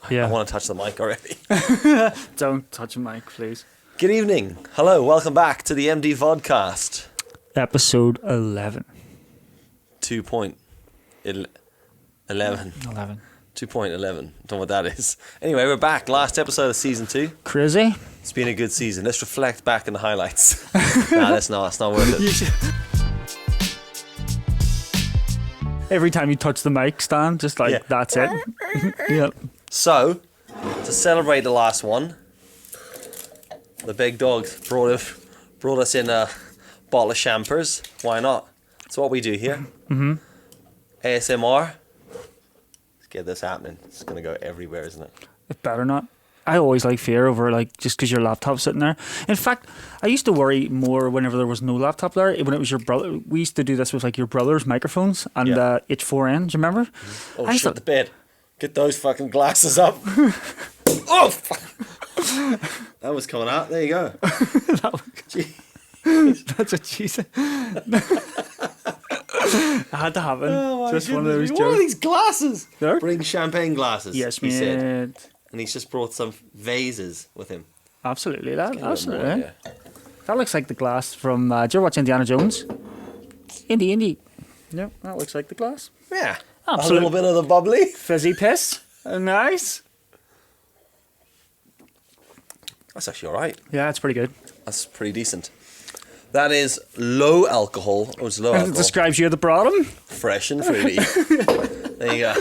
Yeah. I want to touch the mic already. Don't touch the mic, please. Good evening. Hello. Welcome back to the TheMDVodcast. Episode 11. 2.11. 11. 2.11. Don't know what that is. Anyway, we're back. Last episode of season 2. Crazy. It's been a good season. Let's reflect back on the highlights. Nah, that's not. It's not worth it. Every time you touch the mic stand, just like, Yeah. that's it. Yep. So, to celebrate the last one, the big dog brought us in a bottle of champers. Why not? It's what we do here. Mm-hmm. ASMR. Let's get this happening. It's going to go everywhere, isn't it? It better not. I always like fear over just because your laptop's sitting there. In fact, I used to worry more whenever there was no laptop there. When it was your brother, we used to do this with like your brother's microphones and H4n. Do you remember? Oh, shit, the bed. Get those fucking glasses up. Oh, fuck. That was coming out. There you go. That's what she said. I had to happen. Oh, just one of those what are jokes. these glasses? There? Bring champagne glasses. Yes, he said. mate. And he's just brought some vases with him. Absolutely, that. Get a bit Absolutely. more, yeah. That looks like the glass from. Did you ever watch Indiana Jones? Indy. Yep, that looks like the glass. Yeah. Absolute A little bit of the bubbly. fizzy piss. Nice. That's actually all right. Yeah, it's pretty good. That's pretty decent. That is low alcohol. Oh, it's low It alcohol. describes you at the bottom. Fresh and fruity. There you go.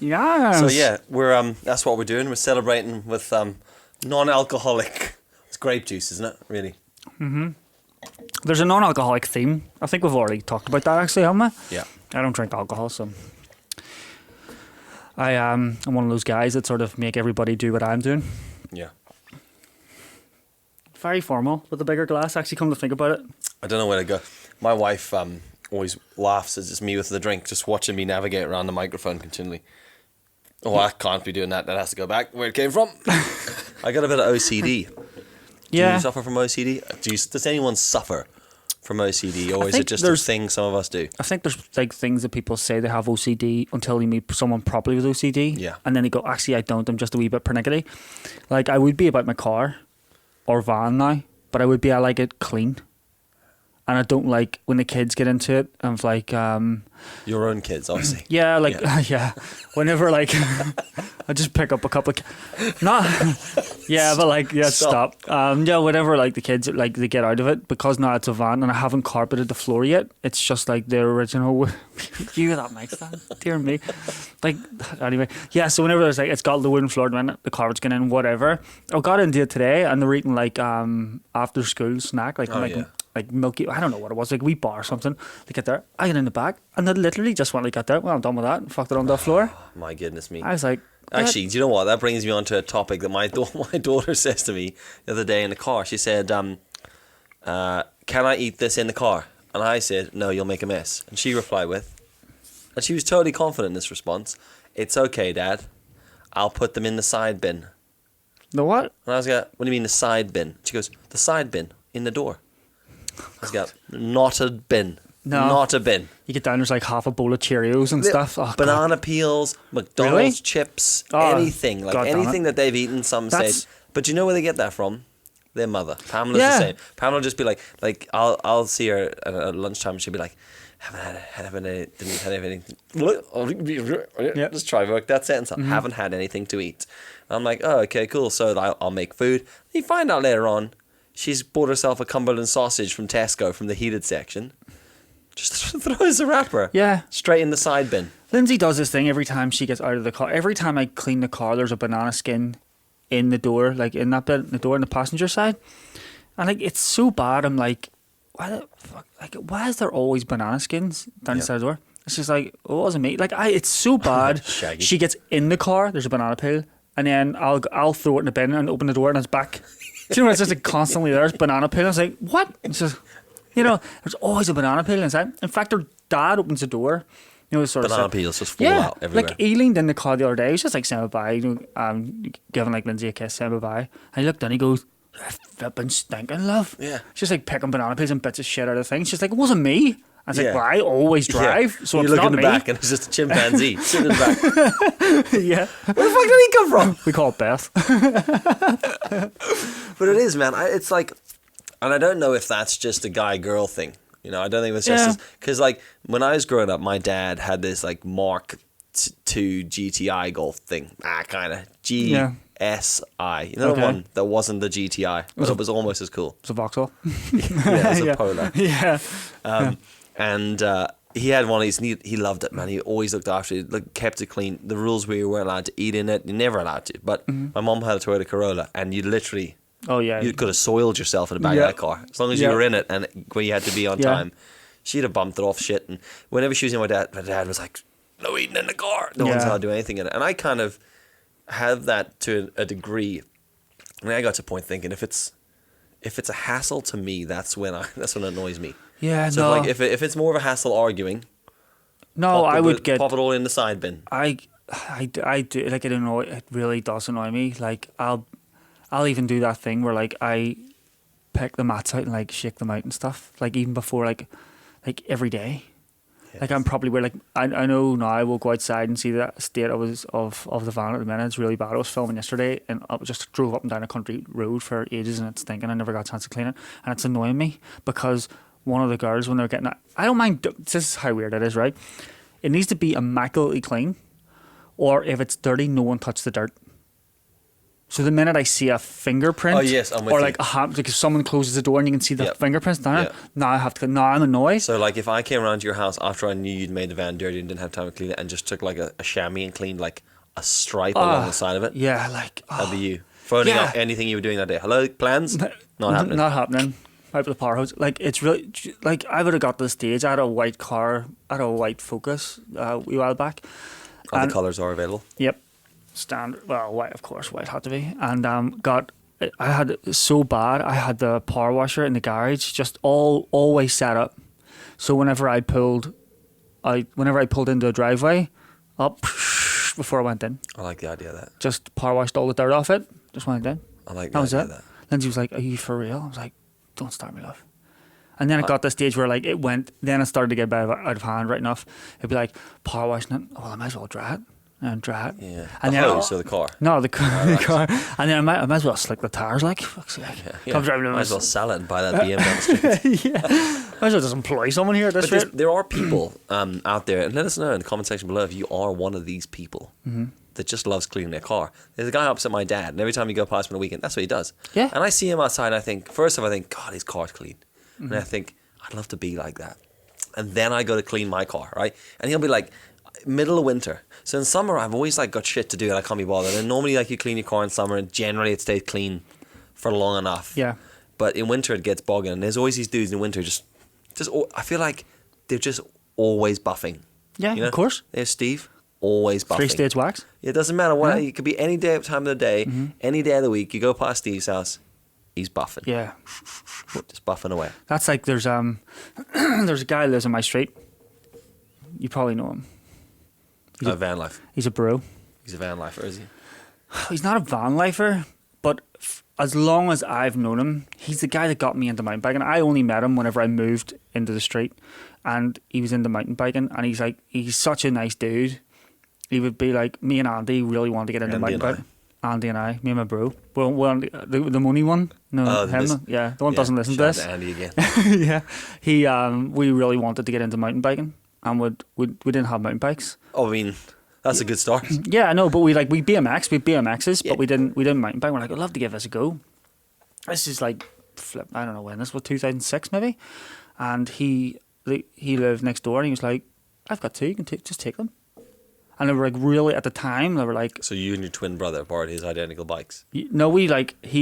Yes. So yeah, we're that's what we're doing. We're celebrating with non-alcoholic. It's grape juice, isn't it? Really? There's a non-alcoholic theme. I think we've already talked about that actually, haven't we? Yeah. I don't drink alcohol, so I'm one of those guys that sort of make everybody do what I'm doing. Yeah. Very formal with a bigger glass. Actually, come to think about it. I don't know where to go. My wife always laughs as it's me with the drink, just watching me navigate around the microphone continually. Oh, I can't be doing that. That has to go back where it came from. I got a bit of OCD. Do you suffer from OCD? Does anyone suffer from OCD, or is it just a thing some of us do? I think there's like things that people say they have OCD until you meet someone properly with OCD. Yeah. And then they go, actually, I don't. I'm just a wee bit pernickety. Like, I would be about my car or van now, but I would be, I like it clean. And I don't like when the kids get into it. I'm like, Your own kids, obviously. yeah, like, yeah. Whenever, like, I just pick up a couple of, but like, stop. Yeah, whenever, like, the kids, like, they get out of it, because now it's a van and I haven't carpeted the floor yet, it's just like the original, you hear that mic stand? Dear me. Like, anyway, yeah, so whenever there's like, it's got the wooden floor, the carpet's getting in, whatever. I got into it today and they're eating, like, after school snack, like, like milky, I don't know what it was, like a wee bar or something. They get there, I get in the back, and they literally just went like got there. Well, I'm done with that, and fucked it on the floor. My goodness me. I was like, actually, do you know what? That brings me on to a topic that my daughter says to me the other day in the car. She said, can I eat this in the car? And I said, no, you'll make a mess. And she replied with, and she was totally confident in this response, it's okay, Dad. I'll put them in the side bin. The what? And I was like, what do you mean the side bin? She goes, the side bin in the door. I was like, not a bin. No. Not a bin. You get down, there's like half a bowl of Cheerios and stuff. Oh, Banana peels, McDonald's Really? chips, Oh, anything. Like God damn anything it. that they've eaten, some say. But do you know where they get that from? Their mother. Pamela's the same. Pamela will just be like I'll see her at lunchtime, she'll be like, didn't have anything. Just try to work that sentence out. Haven't had anything to eat. And I'm like, oh, okay, cool. So I'll make food. You find out later on, she's bought herself a Cumberland sausage from Tesco from the heated section. Just throws the wrapper. Yeah. Straight in the side bin. Lindsay does this thing every time she gets out of the car. Every time I clean the car, there's a banana skin in the door, like in that bit, the door on the passenger side. And like, it's so bad. I'm like, why the fuck? Like, why is there always banana skins down the side of the door? It's just like, oh, it wasn't me. Like, it's so bad. Shaggy. She gets in the car, there's a banana peel, and then I'll throw it in the bin and open the door and it's back. Do you know, it's just like constantly there's banana peel. I was like, what? It's just, there's always a banana peel inside. In fact, her dad opens the door. Sort banana of peels just fall out everywhere. Like, he leaned in the car the other day. He was just like saying bye, giving like Lindsay a kiss, saying bye. And he looked and he goes, "You're flipping stinking, love." Yeah. She's like picking banana peels and bits of shit out of things. She's like, it wasn't me. I was like, well, I always drive, so you it's look not in the me. back and it's just a chimpanzee sitting in the back. Yeah. Where the fuck did he come from? We call it Beth. But it is, man. It's like, and I don't know if that's just a guy-girl thing. You know, I don't think it's just because, like, when I was growing up, my dad had this like Mark II GTI Golf thing, kind of GSI. You know the one that wasn't the GTI, but it was almost as cool. It's a Vauxhall. Yeah, it was a Polar. Yeah. And he had one of these, and he loved it, man. He always looked after it, kept it clean. The rules were you weren't allowed to eat in it. You're never allowed to. But my mom had a Toyota Corolla, and you literally... Oh, yeah. You could have soiled yourself in the back of that car. As long as you were in it and when you had to be on time. She'd have bumped it off shit. And whenever she was in my dad was like, no eating in the car. No one's allowed to do anything in it. And I kind of have that to a degree. And I got to a point thinking, if it's a hassle to me, that's when it annoys me. Yeah, so like if it's more of a hassle arguing, I would pop it all in the side bin. I do, like, it really does annoy me. Like, I'll even do that thing where, like, I pick the mats out and, like, shake them out and stuff. Like, even before, like every day. Yes. Like, I'm probably where, like, I know now I will go outside and see the state of the van at the minute. It's really bad. I was filming yesterday and I just drove up and down a country road for ages and it's stinking. I never got a chance to clean it. And it's annoying me because one of the girls, when they're getting it, I don't mind, this is how weird it is, right? It needs to be immaculately clean, or if it's dirty, no one touch the dirt. So the minute I see a fingerprint, or like like if someone closes the door and you can see the fingerprints down it, now I have to. Now I'm annoyed. So like if I came around to your house after I knew you'd made the van dirty and didn't have time to clean it, and just took like a chamois and cleaned like a stripe along the side of it, that'd be you phoning out anything you were doing that day. Hello, plans? Not happening. Not happening. Out with the power hose. Like, it's really like I would have got to the stage. I had a white car, I had a white Focus a while back. All the colours are available. Yep. Standard, well, white, of course, white had to be, and I had it so bad. I had the power washer in the garage just always set up, so whenever I pulled into a driveway, up before I went in. I like the idea of that. Just power washed all the dirt off it. Just went in. I like the idea of that. Lindsay was like, "Are you for real?" I was like, "Don't start me, love." And then it got to the stage where, like, it went. Then it started to get out of hand. Right enough, it'd be like power washing it. Oh, well, I might as well dry it. And dry it. Yeah. And the hose or the car? No, the car. The car. And then I might as well slick the tires, like, fuck's sake. Come driving. Might as well sell it and buy that BM down the street. Yeah. Might as well just employ someone here at this rate. There are people out there, and let us know in the comment section below if you are one of these people that just loves cleaning their car. There's a guy opposite my dad, and every time you go past him on a weekend, that's what he does. Yeah. And I see him outside, and I think, God, his car's clean. And I think, I'd love to be like that. And then I go to clean my car, right? And he'll be like, middle of winter. So in summer, I've always like got shit to do and I can't be bothered. And normally, like, you clean your car in summer and generally it stays clean for long enough. Yeah. But in winter, it gets bogging. And there's always these dudes in winter just I feel like they're just always buffing. Yeah, you know? Of course. There's Steve, always buffing. 3-stage wax. It doesn't matter what. It could be any day, time of the day, any day of the week. You go past Steve's house, he's buffing. Yeah. Just buffing away. That's like there's a guy who lives on my street. You probably know him. He's a van life. He's a bro. He's a van lifer, is he? He's not a van lifer, but as long as I've known him, he's the guy that got me into mountain biking. I only met him whenever I moved into the street, and he was into mountain biking. And he's such a nice dude. He would be like, me and Andy really wanted to get into mountain biking. Andy and I, me and my bro. Well, the money one. No, him. Yeah, the one doesn't listen to this. Andy again. Yeah, we really wanted to get into mountain biking. And we didn't have mountain bikes. Oh, I mean, that's a good start. Yeah, I know, but we BMXs, but we didn't mountain bike. We're like, I'd love to give this a go. This is like, I don't know when this was, 2006 maybe, and he lived next door, and he was like, I've got two, you can just take them. And they were like, really, at the time, they were like. So you and your twin brother borrowed his identical bikes? No, he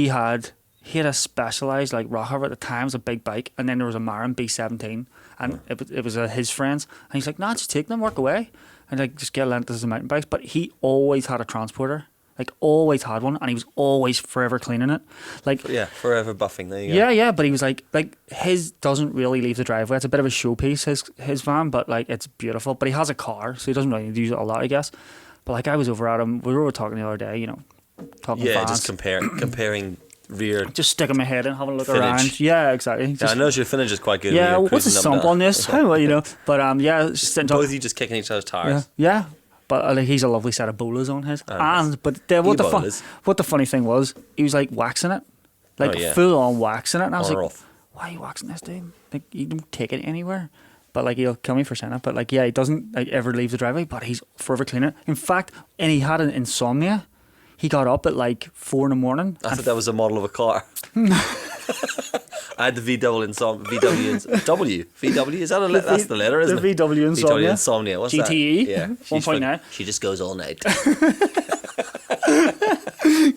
had a Specialized like Rockhover at the time. It was a big bike, and then there was a Marin B17, and it was his friends. And he's like, "Nah, just take them, work away, and like just get lent as a mountain bikes." But he always had a transporter, like always had one, and he was always forever cleaning it, like forever buffing. There you go. Yeah. But he was like his doesn't really leave the driveway. It's a bit of a showpiece, his van, but like it's beautiful. But he has a car, so he doesn't really use it a lot, I guess. But like I was over at him, we were talking the other day, talking. Yeah, vans. Just comparing rear. Just sticking my head in, having a look Finnage. around. Yeah, exactly. Yeah, I know your Finnage is quite good. when Yeah, you're what's the cruising up sump and on down. this? Well, but yeah, just Both of you just kicking each other's tires. yeah. But like, he's a lovely set of bolas on his. nice. But E-bolas. what the funny thing was, he was like waxing it, like Oh, yeah. full on waxing it, and I was On or like, off? why are you waxing this, dude? Like, you don't take it anywhere. But like, he'll kill me for saying it. But like, yeah, he doesn't like ever leave the driveway. But he's forever cleaning it. In fact, and he had an insomnia. He got up at like 4 a.m. I thought that was a model of a car. I had the VW is that that's the letter, isn't the it? VW Insomnia. VW Insomnia. What's GTE. that? Yeah. 1.9. She just goes all night.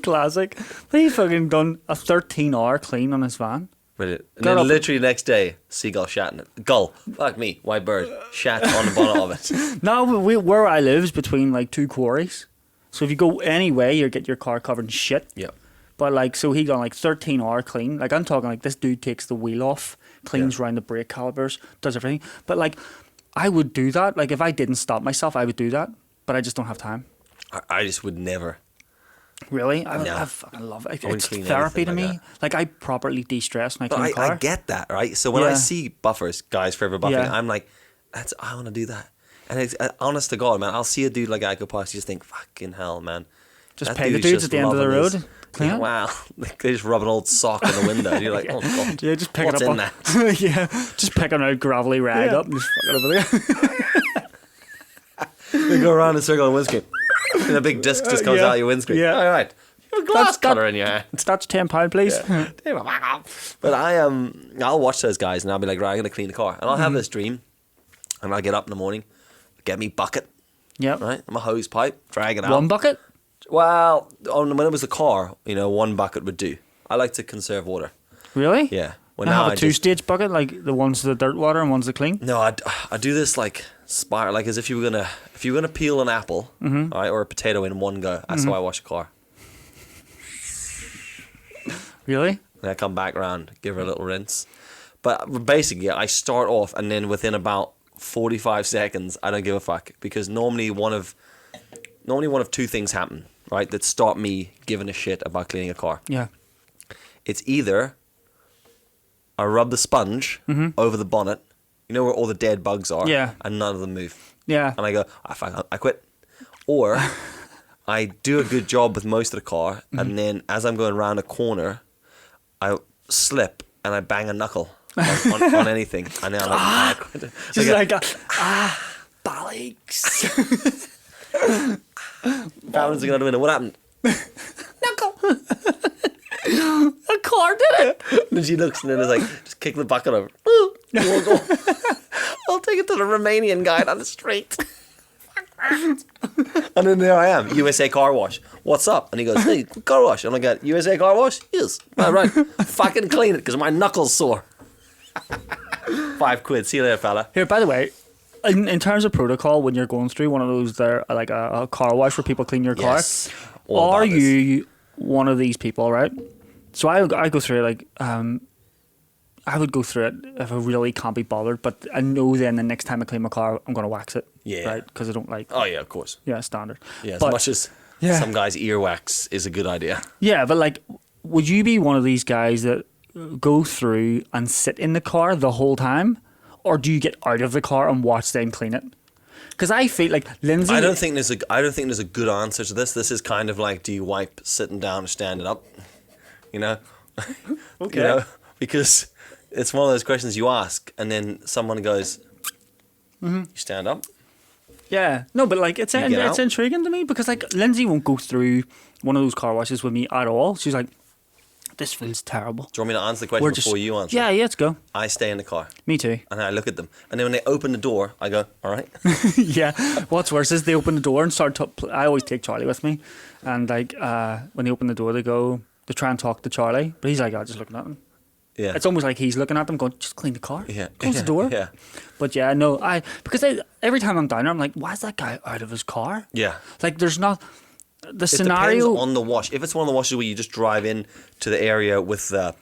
Classic. But he fucking done a 13-hour clean on his van. Brilliant. And Got then up- literally next day, seagull shat in it. Gull. Fuck me. White bird. Shat on the bonnet of it. No, where I live is between like 2 quarries. So if you go any way, you get your car covered in shit. Yep. But like, so he done like 13-hour clean. Like, I'm talking like this dude takes the wheel off, cleans around the brake calipers, does everything. But like, I would do that. Like, if I didn't stop myself, I would do that. But I just don't have time. I just would never. Really? I No. fucking love it. wouldn't It's clean therapy to anything me. like Like, I properly de-stress when I But clean a car. I get that, right? So when I Yeah. see buffers, guys forever buffing, Yeah. I'm like, I want to do that. And it's honest to God, man, I'll see a dude like I go past, you just think, fucking hell, man. Just That pay the dude's dudes just at the end of the loving road. his- Clean Yeah, it. wow. Like, they just rub an old sock in the window. And you're like, oh, God. Yeah, just pick What's it up. in that? Yeah, just picking out gravelly rag Yeah. up and just fucking over there. They go around in a circle on the windscreen. And a big disc just comes Yeah. out your windscreen. Yeah. All right. You have a glass That's- cutter in your hand. That's £10, please. But I'll watch those guys and I'll be like, right, I'm gonna clean the car, and I'll Mm-hmm. have this dream, and I'll get up in the morning, get me bucket, Yep. right, and my hose pipe, drag it out. One bucket? Well, when it was the car, one bucket would do. I like to conserve water. Really? Yeah. Well, I now have a I just- two-stage bucket, like the one's the dirt water and one's the clean. No, I do this like spiral, like as if you were gonna peel an apple, Mm-hmm. all right, or a potato in one go. That's how I wash a car. Really? And I come back around, give her a little rinse. But basically, I start off, and then within about 45 seconds, I don't give a fuck, because normally one of two things happen, right, that stop me giving a shit about cleaning a car. Yeah. It's either I rub the sponge over the bonnet, you know where all the dead bugs are, Yeah. and none of them move. Yeah. And I go, fuck, I quit. Or I do a good job with most of the car, and then as I'm going around a corner, I slip and I bang a knuckle on anything, and then I quit. Just I go, bollocks. Balance again out the window. What happened? Knuckle. A car did it. And then she looks and then it's like, just kick the bucket over. I'll take it to the Romanian guy down the street. And then there I am, USA Car Wash. What's up? And he goes, hey, car wash. And I go, USA Car Wash? Yes. Right. Fucking clean it because my knuckles sore. £5. See you later, fella. Here, by the way, in terms of protocol, when you're going through one of those there, like a car wash where people clean your car, Yes. All are about this. you one of these people, right? So I go through it like, I would go through it if I really can't be bothered, but I know then the next time I clean my car, I'm going to wax it. Yeah. Right? Because I don't like, Oh, yeah, of course. yeah, standard. Yeah, as But- much as Yeah. some guys' earwax is a good idea. Yeah, but like, would you be one of these guys that go through and sit in the car the whole time? Or do you get out of the car and watch them clean it? Because I feel like Lindsay... I don't think there's a good answer to this. This is kind of like, do you wipe sitting down or standing up? You know? Okay. You know? Because it's one of those questions you ask, and then someone goes, you stand up? Yeah, no, but like it's get out? intriguing to me because like Lindsay won't go through one of those car washes with me at all. She's like, "This feels terrible." Do you want me to answer the question before you answer? Yeah, let's go. I stay in the car, Me too. and I look at them. And then when they open the door, I go, all right. Yeah. What's worse is they open the door and start to. I always take Charlie with me, and like when they open the door, they try and talk to Charlie, but he's like, "I'm just looking at them." Yeah. It's almost like he's looking at them, going, "Just clean the car." Yeah. Close the door. Yeah. But yeah, no, because every time I'm down there, I'm like, "Why is that guy out of his car?" Yeah. Like, there's not the It scenario. depends on the wash. If it's one of the washes where you just drive in to the area with the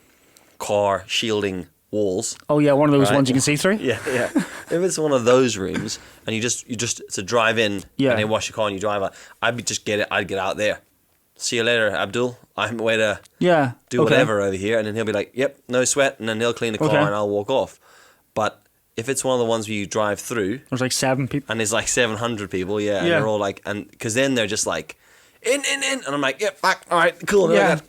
car shielding walls. Oh yeah, one of those Right. ones you can see through. Yeah, yeah. If it's one of those rooms and you just it's a drive in Yeah. and they wash your car and you drive out, I'd get out there. see you later, Abdul. I'm way to do okay. whatever over here. And then he'll be like, yep, no sweat. And then he'll clean the car and I'll walk off. But if it's one of the ones where you drive through. There's like 7 people. And there's like 700 people, and they're all like, and because then they're just like, in. And I'm like, yep, back. All right, cool. And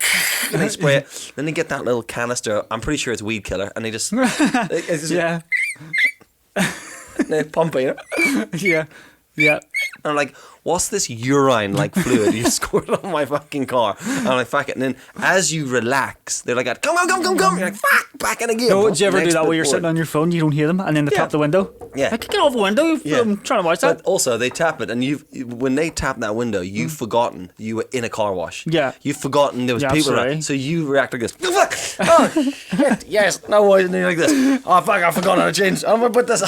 they spray it. Then they get that little canister. I'm pretty sure it's weed killer. And they just. It's just they pump it, Yeah. Yeah. And I'm like, what's this urine like fluid you squirt on my fucking car? And I'm like, fuck it. And then as you relax, they're like, come. You're like, fuck, back in again. No, do you ever do that where you're sitting on your phone, you don't hear them, and then they tap the window? Yeah. Like, get off the window. I'm trying to watch that. But also, they tap it, and when they tap that window, you've forgotten you were in a car wash. Yeah. You've forgotten there was people around. So you react like this. Oh, fuck. Oh, shit. Yes. No worries. And then you're like this. Oh, fuck. I forgot how to change. I'm going to put this.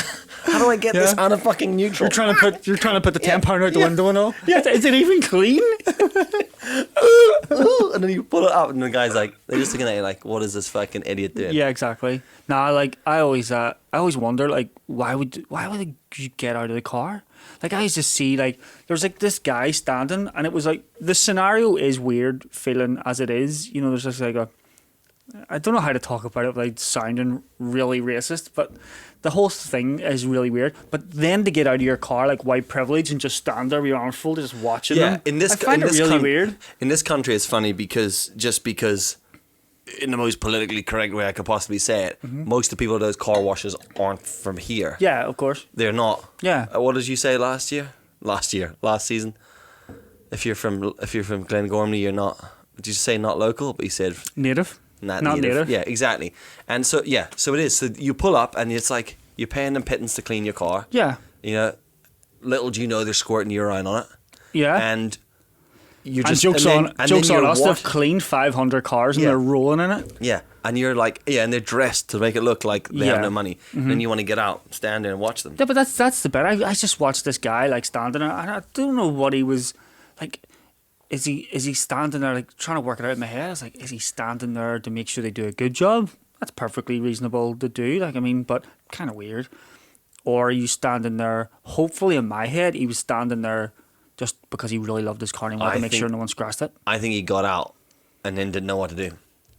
How do I get this on a fucking neutral? You're trying to put the £10 out the window and all. Yeah. Is it even clean? And then you pull it up, and the guy's like, they're just looking at you like, what is this fucking idiot doing? Yeah, exactly. Nah, like I always wonder, like, why would you get out of the car? Like, I used to see, like, there was like this guy standing, and it was like, the scenario is weird feeling as it is. You know, there's just like I don't know how to talk about it without sounding really racist, but the whole thing is really weird. But then to get out of your car, like white privilege, and just stand there with your arms folded, just watching them. I find it really weird. In this country, it's funny because in the most politically correct way I could possibly say it, most of the people at those car washes aren't from here. Yeah, of course. They're not. Yeah. What did you say last season? If you're from Glengormley, you're not. Did you say not local? But you said native. Not native. Yeah, exactly. And so so it is. So you pull up, and it's like you're paying them pittance to clean your car. Yeah. You know, little do you know they're squirting urine on it. Yeah. And you just jokes on us. They've cleaned 500 cars and they're rolling in it. Yeah. And you're like, and they're dressed to make it look like they have no money. And then you want to get out, stand there and watch them. Yeah, but that's the bit. I just watched this guy like standing there, and I don't know what he was like. Is he standing there like trying to work it out in my head? I was like, is he standing there to make sure they do a good job? That's perfectly reasonable to do. Like, I mean, but kind of weird. Or are you standing there? Hopefully, in my head, he was standing there just because he really loved his car and he wanted to make sure no one scratched it. I think he got out and then didn't know what to do.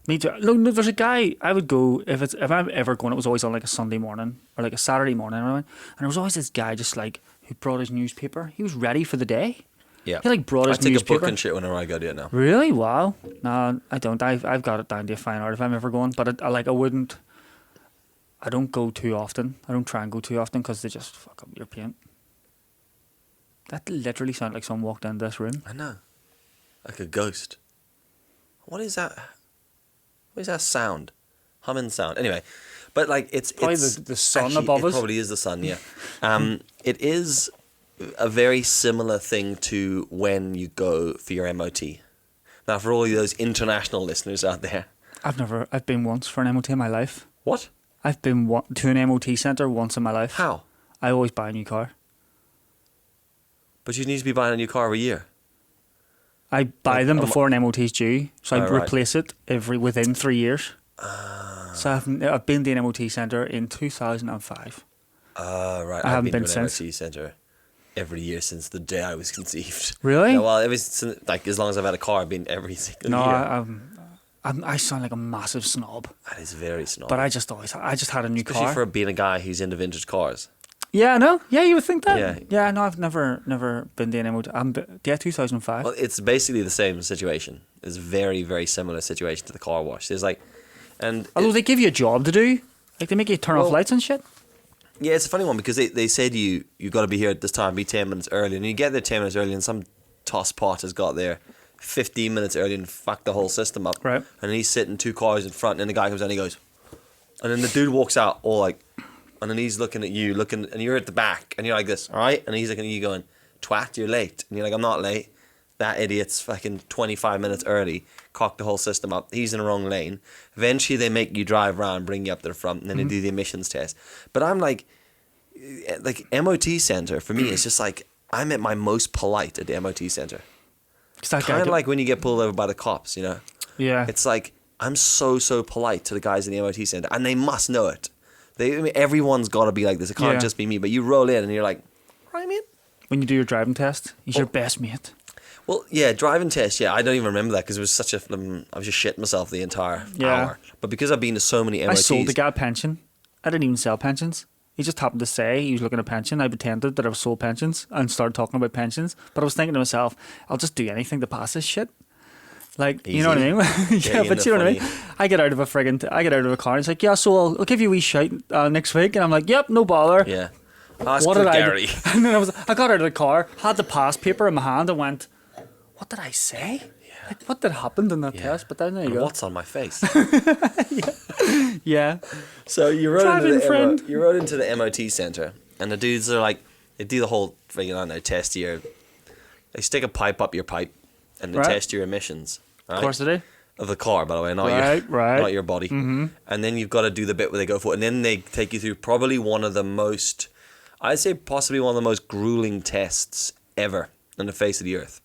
Me too. Look, there's a guy I would go if I'm ever going. It was always on like a Sunday morning or like a Saturday morning, and there was always this guy just like who brought his newspaper. He was ready for the day. Yeah, he like brought his newspaper. I take a book and shit whenever I go do it now. Really? Wow. No, I don't. I've got it down to a fine art if I'm ever going, but I wouldn't. I don't go too often. I don't try and go too often because they just fuck up your paint. That literally sounded like someone walked into this room. I know, like a ghost. What is that? What is that sound? Humming sound. Anyway, but like it's probably the sun actually, above us. It probably is the sun. Yeah. It is a very similar thing to when you go for your MOT. Now, for all of those international listeners out there, I've been once for an MOT in my life. What? I've been to an MOT centre once in my life. How? I always buy a new car. But you need to be buying a new car every year. I buy them before an MOT's due, so I replace it within 3 years. So I've been to an MOT centre in 2005. Right. I haven't been to an since. MOT centre every year since the day I was conceived. Really? No, well, it was like as long as I've had a car, I've been every single year. I sound like a massive snob. That is very snob. But I just had a new car. Especially for being a guy who's into vintage cars. Yeah, I know. Yeah, you would think that. Yeah. Yeah, no, I've never been to an MOT. 2005. Well, it's basically the same situation. It's a very, very similar situation to the car wash. There's like, although they give you a job to do, like they make you turn off lights and shit. Yeah, it's a funny one because they say to you, you've got to be here at this time, be 10 minutes early, and you get there 10 minutes early, and some tosspot has got there 15 minutes early and fucked the whole system up. Right. And he's sitting 2 cars in front, and the guy comes down and he goes, and then the dude walks out all like, and then he's looking at you, and you're at the back, and you're like this, all right? And he's looking at you going, twat, you're late. And you're like, I'm not late. That idiot's fucking 25 minutes early, cocked the whole system up. He's in the wrong lane. Eventually, they make you drive around, bring you up to the front, and then they do the emissions test. But I'm like MOT centre, for me, it's just like, I'm at my most polite at the MOT centre. Kind of like when you get pulled over by the cops, you know? Yeah. It's like, I'm so polite to the guys in the MOT centre, and they must know it. Everyone's got to be like this. It can't just be me. But you roll in and you're like, right, mate? When you do your driving test, he's your best mate. Well, yeah, driving test. Yeah, I don't even remember that because it was such a. I was just shitting myself the entire hour. But because I've been to so many MOTs, I sold the guy a pension. I didn't even sell pensions. He just happened to say he was looking at a pension. I pretended that I was sold pensions and started talking about pensions. But I was thinking to myself, I'll just do anything to pass this shit. Like, Easy. you know what I mean? Yeah, but you know what I mean? I get out of a car and it's like, yeah, so I'll give you a wee shout next week. And I'm like, yep, no bother. Yeah. Ask what for did Gary. And then I got out of the car, had the pass paper in my hand and went, what did I say? Yeah. Like, what did happen in that test? But then there you go. What's on my face? Yeah. So you rode into the MOT centre, and the dudes are like, they do the whole thing on their test year. They stick a pipe up your pipe, and they test your emissions. Right? Of course they do. Of the car, by the way, not your body. Mm-hmm. And then you've got to do the bit where they go for it, and then they take you through probably one of the most, I'd say possibly one of the most grueling tests ever on the face of the earth.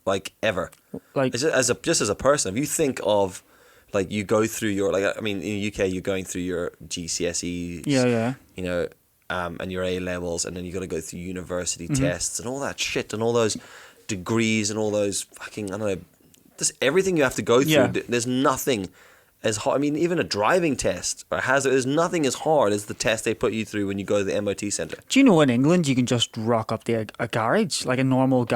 Like ever. Like just as a person, if you think of, like, you go through your, like, I mean, in the UK you're going through your GCSEs. Yeah. You know, and your A levels, and then you got to go through university tests and all that shit and all those degrees and all those fucking, I don't know, just everything you have to go through. Yeah. There's nothing as hard. I mean, even a driving test or hazard, there's nothing as hard as the test they put you through when you go to the MOT centre. Do you know in England you can just rock up to a garage, like a normal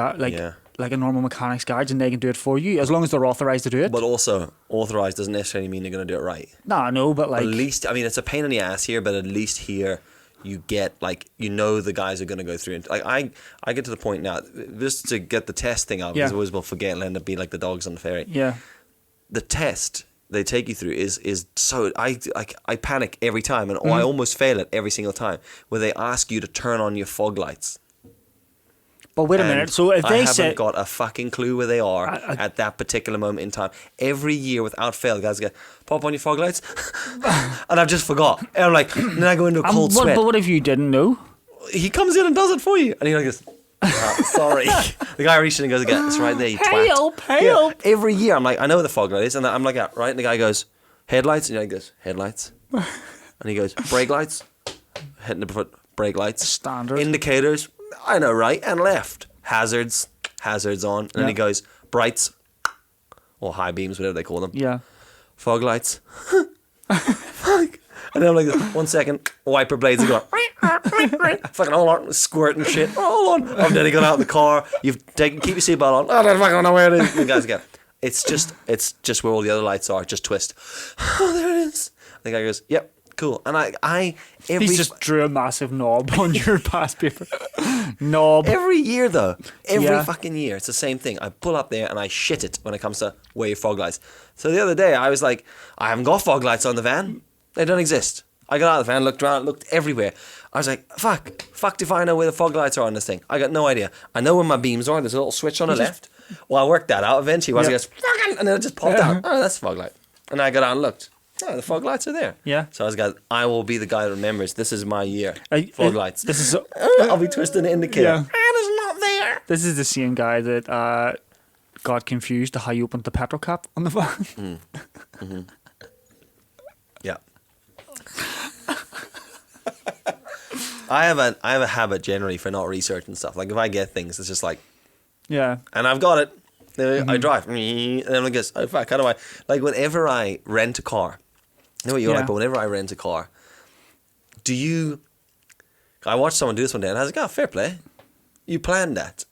like a normal mechanic's garage, and they can do it for you as long as they're authorised to do it. But also, authorised doesn't necessarily mean they're going to do it right. No, but like, at least, I mean, it's a pain in the ass here, but at least here you get, like, you know, the guys are going to go through it. Like, I get to the point now, just to get the test thing out, because I always will forget and end up being like the dogs on the ferry. Yeah. The test they take you through is so, I panic every time, and I almost fail it every single time, where they ask you to turn on your fog lights. But wait a minute, so if they I haven't got a fucking clue where they are at that particular moment in time. Every year, without fail, guys go, pop on your fog lights, and I've just forgot. And I'm like, then I go into a cold sweat. But what if you didn't know? He comes in and does it for you, and he goes, sorry. The guy reaches in and goes again, it's right there, you twat. Help. Yeah. Every year, I'm like, I know where the fog light is, and I'm like, right, and the guy goes, headlights, and he goes, headlights, and he goes, brake lights, hitting the foot, brake lights, standard, indicators, I know, right and left, hazards on, and then he goes, brights, or high beams, whatever they call them, fog lights, fuck. And then I'm like, 1 second, wiper blades are going, fucking hold on, squirting shit, hold on. And then he got out of the car, keep your seatbelt on, I don't fucking know where it is. And the guys go, it's just where all the other lights are, just twist. Oh, there it is. And the guy goes, yep, cool. And he just drew a massive knob on your pass paper. Knob. Every year though, fucking year, it's the same thing. I pull up there and I shit it when it comes to where your fog lights. So the other day I was like, I haven't got fog lights on the van. They don't exist. I got out of the van, looked around, looked everywhere. I was like, fuck if I know where the fog lights are on this thing. I got no idea. I know where my beams are. There's a little switch on the left. Well, I worked that out eventually. Once I goes, fucking, and then it just popped out. Oh, that's the fog light. And I got out and looked. Oh, the fog lights are there. Yeah. So I was like, I will be the guy that remembers. This is my year. Fog lights. This is. I'll be twisting the indicator. Yeah. And it's not there. This is the same guy that got confused to how you opened the petrol cap on the van. Mm-hmm. Yeah. I have a habit generally for not researching stuff. Like if I get things, it's just like, yeah, and I've got it. I drive, and then I guess, oh fuck, how do I? Like whenever I rent a car, I know what you're like, but whenever I rent a car, I watched someone do this one day, and I was like, oh, fair play. You planned that.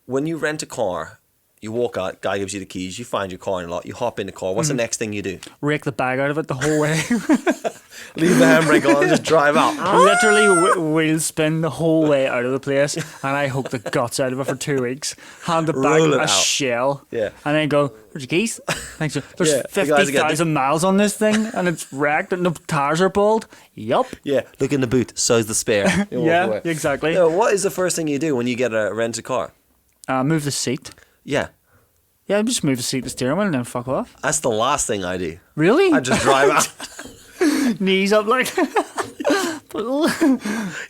When you rent a car, you walk out, guy gives you the keys, you find your car in a lot, you hop in the car. What's the next thing you do? Rake the bag out of it the whole way. Leave the handbrake on and just drive out. Literally wheel spin the whole way out of the place, and I hope the guts out of it for 2 weeks. Hand it back a shell, and then go, "Where's your keys?" Thanks. There's 50,000 miles on this thing, and it's wrecked, and the tires are bald. Yup. Yeah. Look in the boot. So's the spare. Yeah, exactly. No, what is the first thing you do when you get a rented car? Move the seat. Yeah. Yeah, just move the seat, the steering wheel, and then fuck off. That's the last thing I do. Really? I just drive out. Knees up like.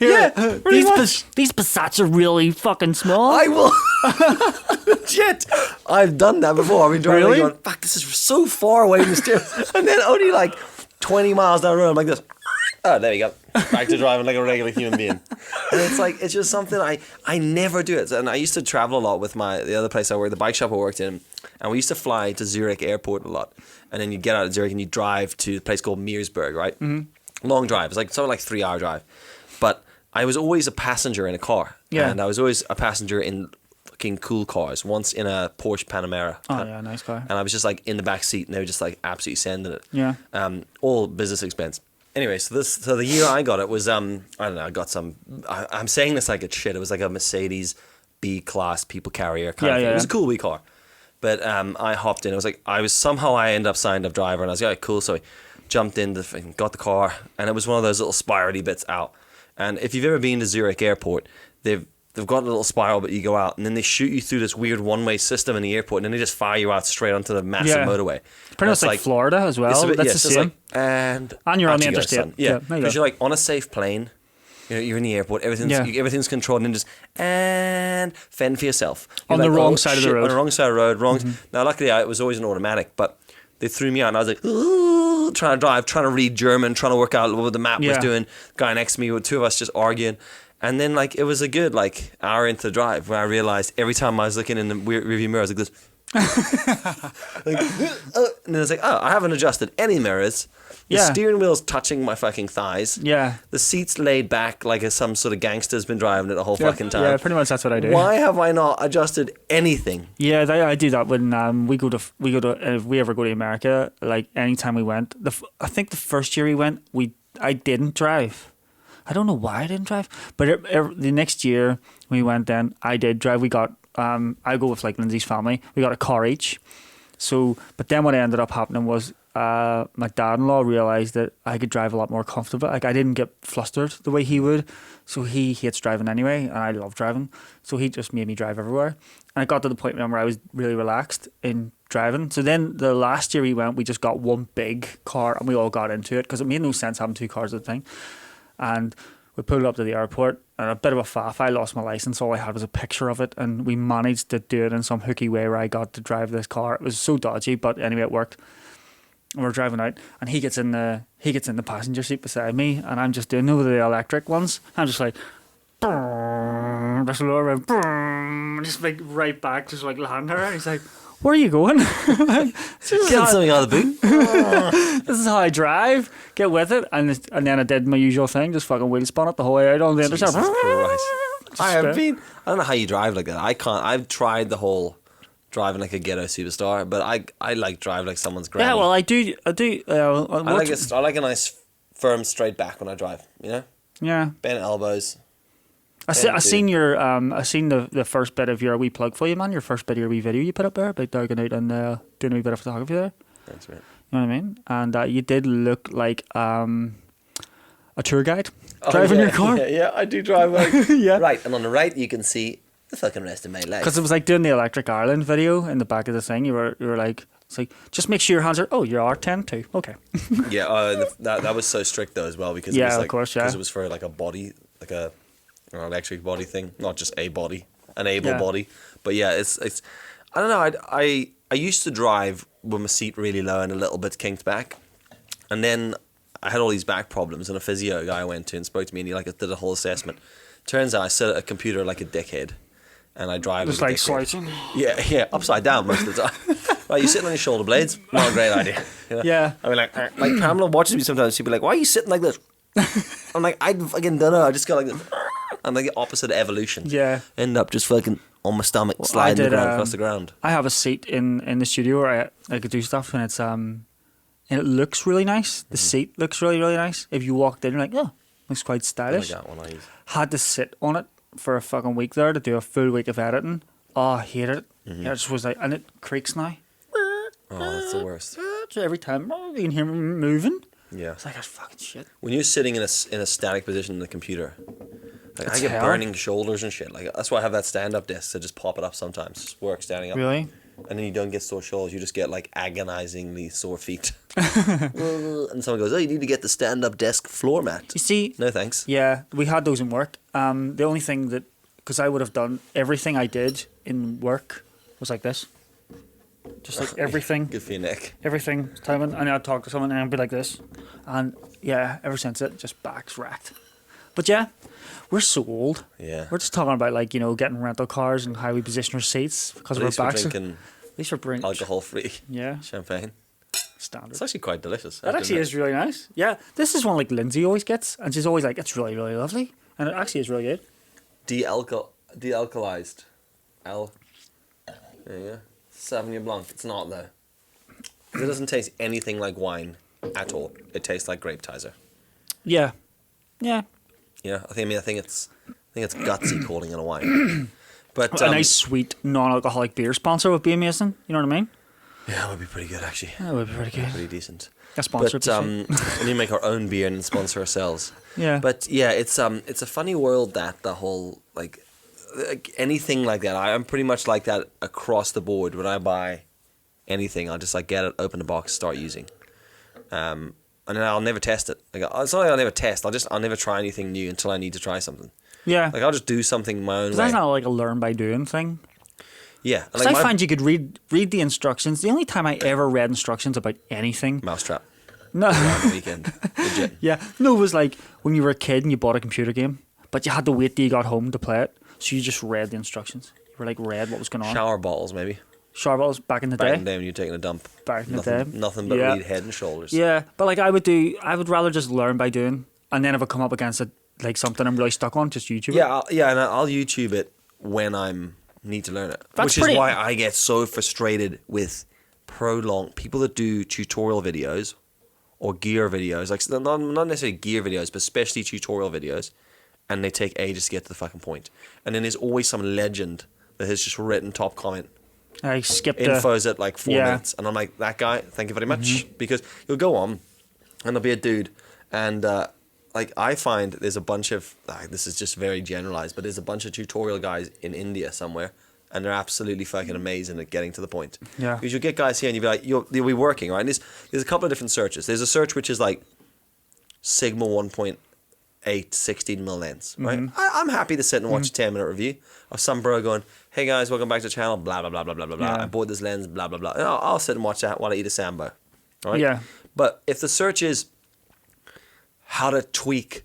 Yeah, these Passats are really fucking small. I will. Legit. I've done that before. I've been driving going, fuck, this is so far away from the steering. And then only like 20 miles down the road, I'm like this. Oh, there we go. Back to driving like a regular human being. And it's like, it's just something I never do it. And I used to travel a lot with the other place I worked, the bike shop I worked in. And we used to fly to Zurich airport a lot. And then you get out of Zurich and you drive to a place called Meersburg, right? Mm-hmm. Long drive. It's like something like 3-hour drive. But I was always a passenger in a car. Yeah. And I was always a passenger in fucking cool cars. Once in a Porsche Panamera. Oh, yeah, nice car. And I was just like in the back seat and they were just like absolutely sending it. Yeah. All business expense. Anyway, so the year I got it was, I don't know, I got some, I'm saying this like it's shit. It was like a Mercedes B-class people carrier kind of thing. It was a cool wee car. But I hopped in. It was like, I ended up signed up driver and I was like, cool. So I jumped in, got the car and it was one of those little spirally bits out. And if you've ever been to Zurich airport, they've got a little spiral, but you go out and then they shoot you through this weird one-way system in the airport and then they just fire you out straight onto the massive motorway. Pretty much like Florida as well. That's the same. Like, and you're on the interstate. Because you're like on a safe plane. You're in the airport. Everything's controlled and just fend for yourself. You're on the wrong side of the road. On the wrong side of the road. Wrong. Mm-hmm. Now, luckily, it was always an automatic, but they threw me out and I was like, ooh, trying to drive, trying to read German, trying to work out what the map was doing. Guy next to me, with two of us just arguing. And then, like, it was a good, like, hour into the drive where I realized every time I was looking in the rearview mirror, I was like this. And then I was like, I haven't adjusted any mirrors. The steering wheel's touching my fucking thighs. Yeah. The seat's laid back like some sort of gangster's been driving it the whole fucking time. Yeah, pretty much that's what I do. Why have I not adjusted anything? Yeah, I do that when we go to if we ever go to America. Like anytime we went, I think the first year we went, I didn't drive. I don't know why I didn't drive, but the next year we went, then I did drive. We got I go with like Lindsay's family. We got a car each. So, but then what ended up happening was my dad-in-law realised that I could drive a lot more comfortable. Like I didn't get flustered the way he would. So he hates driving anyway, and I love driving. So he just made me drive everywhere. And I got to the point where I was really relaxed in driving. So then the last year we went, we just got one big car and we all got into it because it made no sense having two cars at the time. And we pulled up to the airport and a bit of a faff. I lost my license. All I had was a picture of it, and we managed to do it in some hooky way where I got to drive this car. It was so dodgy, but anyway, it worked. And we're driving out, and he gets in the passenger seat beside me, and I'm just doing the electric ones. I'm just like, just lower, just like right back, just like land her. He's like, "Where are you going?" Getting something out of the boot. This is how I drive. Get with it. And then I did my usual thing, just fucking wheel spun it the whole way out on the interstate. I don't know how you drive like that. I can't. I've tried the whole driving like a ghetto superstar, but I like drive like someone's granny. Yeah, well, I do. I like a nice firm straight back when I drive. You know. Yeah. Bent elbows. I seen the first bit of your wee plug for you, man. Your first bit of your wee video you put up there about going out and doing a wee bit of photography there. Thanks, mate. You know what I mean? And you did look like a tour guide driving your car. Yeah, I do drive like yeah. Right, and on the right you can see the fucking rest of my life. Because it was like doing the Electric Ireland video in the back of the thing. You were like, it's like, just make sure your hands are. Oh, you are 10 too. Okay. Yeah, that was so strict though as well because it was like, of course, because it was for like a body, like an electric body thing, not just a body, an able body. But yeah, it's I don't know. I used to drive with my seat really low and a little bit kinked back, and then I had all these back problems. And a physio guy I went to and spoke to me, and he did a whole assessment. Turns out I sit at a computer like a dickheck, and I drive just like slouching. Yeah, upside down most of the time. Right, you sitting on your shoulder blades? Not a great idea. You know? Yeah. I mean, like Pamela watches me sometimes. She'll be like, "Why are you sitting like this?" I'm like, I fucking don't know. I just go like this. I'm like the opposite of evolution. Yeah. End up just fucking on my stomach, sliding across the ground. I have a seat in the studio where I could do stuff, and it's and it looks really nice. The seat looks really, really nice. If you walked in, you're like, oh, looks quite stylish. Like that one I use. Had to sit on it for a fucking week there to do a full week of editing. Oh, I hated it. Yeah, it just was like, and it creaks now. Oh, that's the worst. So every time you can hear me moving. Yeah. It's like, that's fucking shit. When you're sitting in a static position in the computer, like I get burning shoulders and shit. Like that's why I have that stand-up desk to just pop it up sometimes. Just work standing up. Really? And then you don't get sore shoulders. You just get like agonizingly sore feet. And someone goes, "Oh, you need to get the stand-up desk floor mat." You see? No thanks. Yeah, we had those in work. The only thing that, because I would have done everything I did in work was like this. Just like everything. Good for your neck. Everything. And I'd talk to someone and I'd be like this. And yeah, ever since it, just back's wrecked. But yeah, we're so old. Yeah. We're just talking about like, getting rental cars and how we position our seats because At of our least we're backs. drinking At least we're bringing alcohol-free Yeah, champagne. standard. It's actually quite delicious. That actually is really nice. Yeah, this is one like Lindsay always gets, and she's always like, it's really, really lovely. And it actually is really good. De-alkalized. There you go. Sauvignon Blanc. It's not though. It doesn't taste anything like wine at all. It tastes like grape tizer. Yeah. Yeah. Yeah, I think it's gutsy calling it a wine. But A nice, sweet, non-alcoholic beer sponsor would be amazing. You know what I mean? yeah, it would be pretty good actually. That would be pretty good. Pretty decent. A sponsor. But we need to make our own beer and sponsor ourselves. Yeah. But yeah, it's a funny world, that the whole like anything like that. I'm pretty much like that across the board. When I buy anything, I'll just like get it, open the box, start using. And then I'll never test it. Like, it's not like I'll never test. I'll never try anything new until I need to try something. Yeah. Like I'll just do something my own way. That's not like a learn by doing thing. Yeah. Because Like I find you could read the instructions. The only time I ever read instructions about anything. Mousetrap. No. On the weekend. Legit. Yeah. No, it was like when you were a kid and you bought a computer game, but you had to wait till you got home to play it. So you just read the instructions. You were like, read what was going on. Shower bottles, maybe. Shower bottles back in the Back day. in the day when you're taking a dump. Back in the Nothing, day. nothing but Yeah. read Head and Shoulders. Yeah. But like I would rather just learn by doing. And then if I come up against it, like something I'm really stuck on, just YouTube it. Yeah, and I'll YouTube it when I'm need to learn it. That's Which pretty- is why I get so frustrated with prolonged people that do tutorial videos or gear videos, like not necessarily gear videos, but especially tutorial videos, and they take ages to get to the fucking point. And then there's always some legend that has just written top comment. I skipped Info's at like 4 Yeah. minutes, and I'm like, that guy, thank you very much, because you'll go on, and there'll be a dude, and like I find there's a bunch of this is just very generalized, but there's a bunch of tutorial guys in India somewhere, and they're absolutely fucking amazing at getting to the point. Yeah. Because you'll get guys here, and you'll be like, you'll be working right. And there's a couple of different searches. There's a search which is like Sigma 1.8 16 mil lens, right? I'm happy to sit and watch a 10-minute review of some bro going, hey guys, welcome back to the channel, blah blah blah blah blah blah blah. Yeah. I bought this lens, blah blah blah. And I'll sit and watch that while I eat a sambo. All right? Yeah. But if the search is how to tweak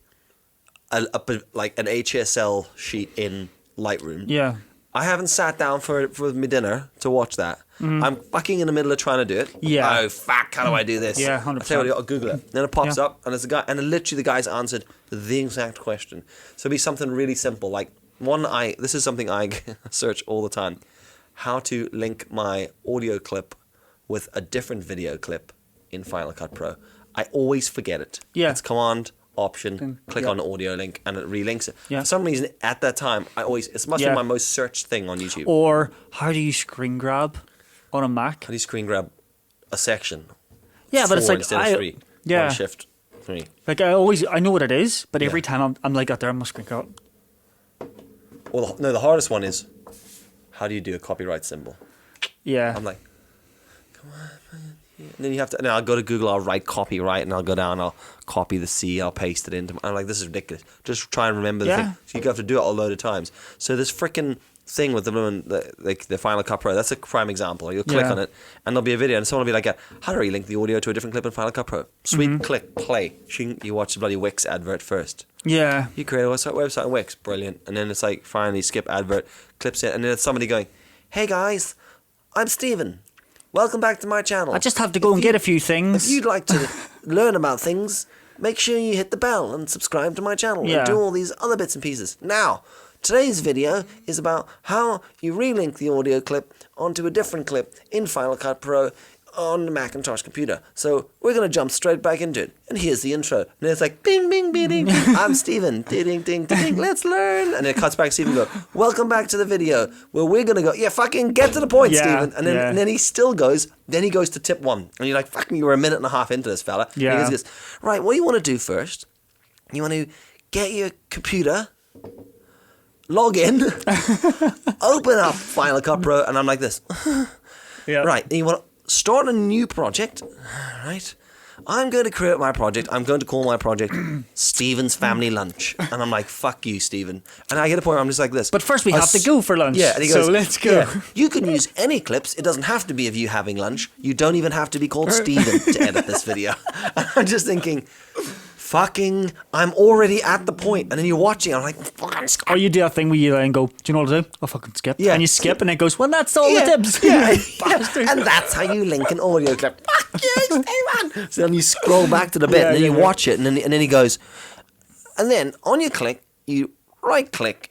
like an HSL sheet in Lightroom, Yeah. I haven't sat down for my dinner to watch that. I'm fucking in the middle of trying to do it. Yeah. Oh fuck! How do I do this? Yeah, I tell you what, I'll Google it. Then it pops Yeah. up, and there's a guy, and literally the guy's answered the exact question. So it'd be something really simple, like this is something I search all the time: how to link my audio clip with a different video clip in Final Cut Pro. I always forget it. Yeah. It's Command Option, click yeah. on audio link, and it relinks it. Yeah. For some reason, at that time, it must Yeah. be my most searched thing on YouTube. Or how do you screen grab on a Mac? How do you screen grab a section? Yeah, but it's 4 like instead of 3. yeah. 1 shift 3. Like I know what it is, but every time I'm like out there, I'm gonna screen grab. Well, the hardest one is how do you do a copyright symbol? Yeah. I'm like, come on, man. And then you have to. And I'll go to Google. I'll write copyright, and I'll go down. I'll copy the C. I'll paste it into. I'm like, this is ridiculous. Just try and remember the Yeah. thing. So you have to do it a load of times. So this freaking thing with the Final Cut Pro. That's a prime example. You'll click Yeah. on it, and there'll be a video, and someone will be like, "How do I link the audio to a different clip in Final Cut Pro?" Sweet, click play. Shing, you watch the bloody Wix advert first. Yeah. You create a website on Wix, brilliant. And then it's like finally skip advert, clips it, and then it's somebody going, "Hey guys, I'm Steven. Welcome back to my channel. I just have to go and get a few things. If you'd like to learn about things, make sure you hit the bell and subscribe to my channel Yeah. and do all these other bits and pieces. Now, today's video is about how you relink the audio clip onto a different clip in Final Cut Pro on the Macintosh computer. So we're going to jump straight back into it. And here's the intro. And it's like, bing, bing, bing, ding, ding. I'm Steven. Ding, ding, ding, ding. Let's learn. And it cuts back to Steven and go, welcome back to the video where we're going to go, yeah, fucking get to the point, Yeah, Steven. And then, yeah. and then he still goes, then he goes to tip 1. And you're like, fucking, you were a minute and a half into this, fella. And Yeah. he goes, right, what you want to do first, you want to get your computer, log in, open up Final Cut Pro, and I'm like this. Yeah. Right, and you want to start a new project, right? I'm going to create my project. I'm going to call my project Stephen's Family Lunch. And I'm like, fuck you, Stephen. And I get a point where I'm just like this. But first we have to go for lunch. Yeah, and he goes, so let's go. Yeah, you can use any clips. It doesn't have to be of you having lunch. You don't even have to be called Stephen to edit this video. And I'm just thinking, I'm already at the point. And then you're watching, I'm like, fucking skip. Or you do that thing where you then go, do you know what to do? I'll fucking skip. Yeah. And you skip and it goes, well, that's all the tips. Yeah. Bastard. And that's how you link an audio clip. Fuck you, Stephen. So then you scroll back to the bit and then you watch it and then he goes, and then on your click, you right click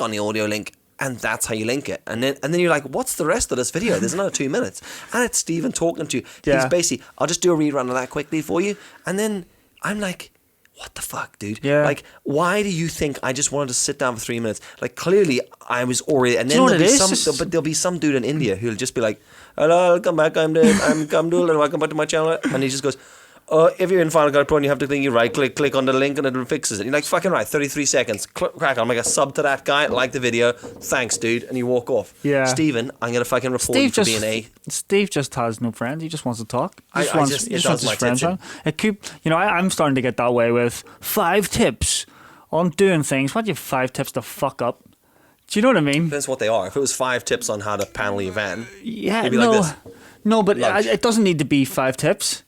on the audio link, and that's how you link it. And then you're like, what's the rest of this video? There's another 2 minutes. And it's Stephen talking to you. Yeah. He's basically, I'll just do a rerun of that quickly for you. And then I'm like, what the fuck, dude? Yeah. Like, why do you think I just wanted to sit down for 3 minutes? Like, clearly I was already, and then there'll be some dude in India who'll just be like, hello, welcome back, I'm Kamdul, and welcome back to my channel. And he just goes, if you're in Final Cut Pro and you have to think, you right click on the link and it fixes it. You're like, fucking right, 33 seconds. Crack on, make a sub to that guy, like the video. Thanks, dude. And you walk off. Yeah. Stephen, I'm going to fucking report you for being a... Steve just has no friends. He just wants to talk. He It wants does his my friends tits in. on. It could, I'm starting to get that way with 5 tips on doing things. Why do you have 5 tips to fuck up? Do you know what I mean? Depends what they are. If it was 5 tips on how to panel your van, Yeah, it'd be like this. No, but Lunch. it doesn't need to be 5 tips.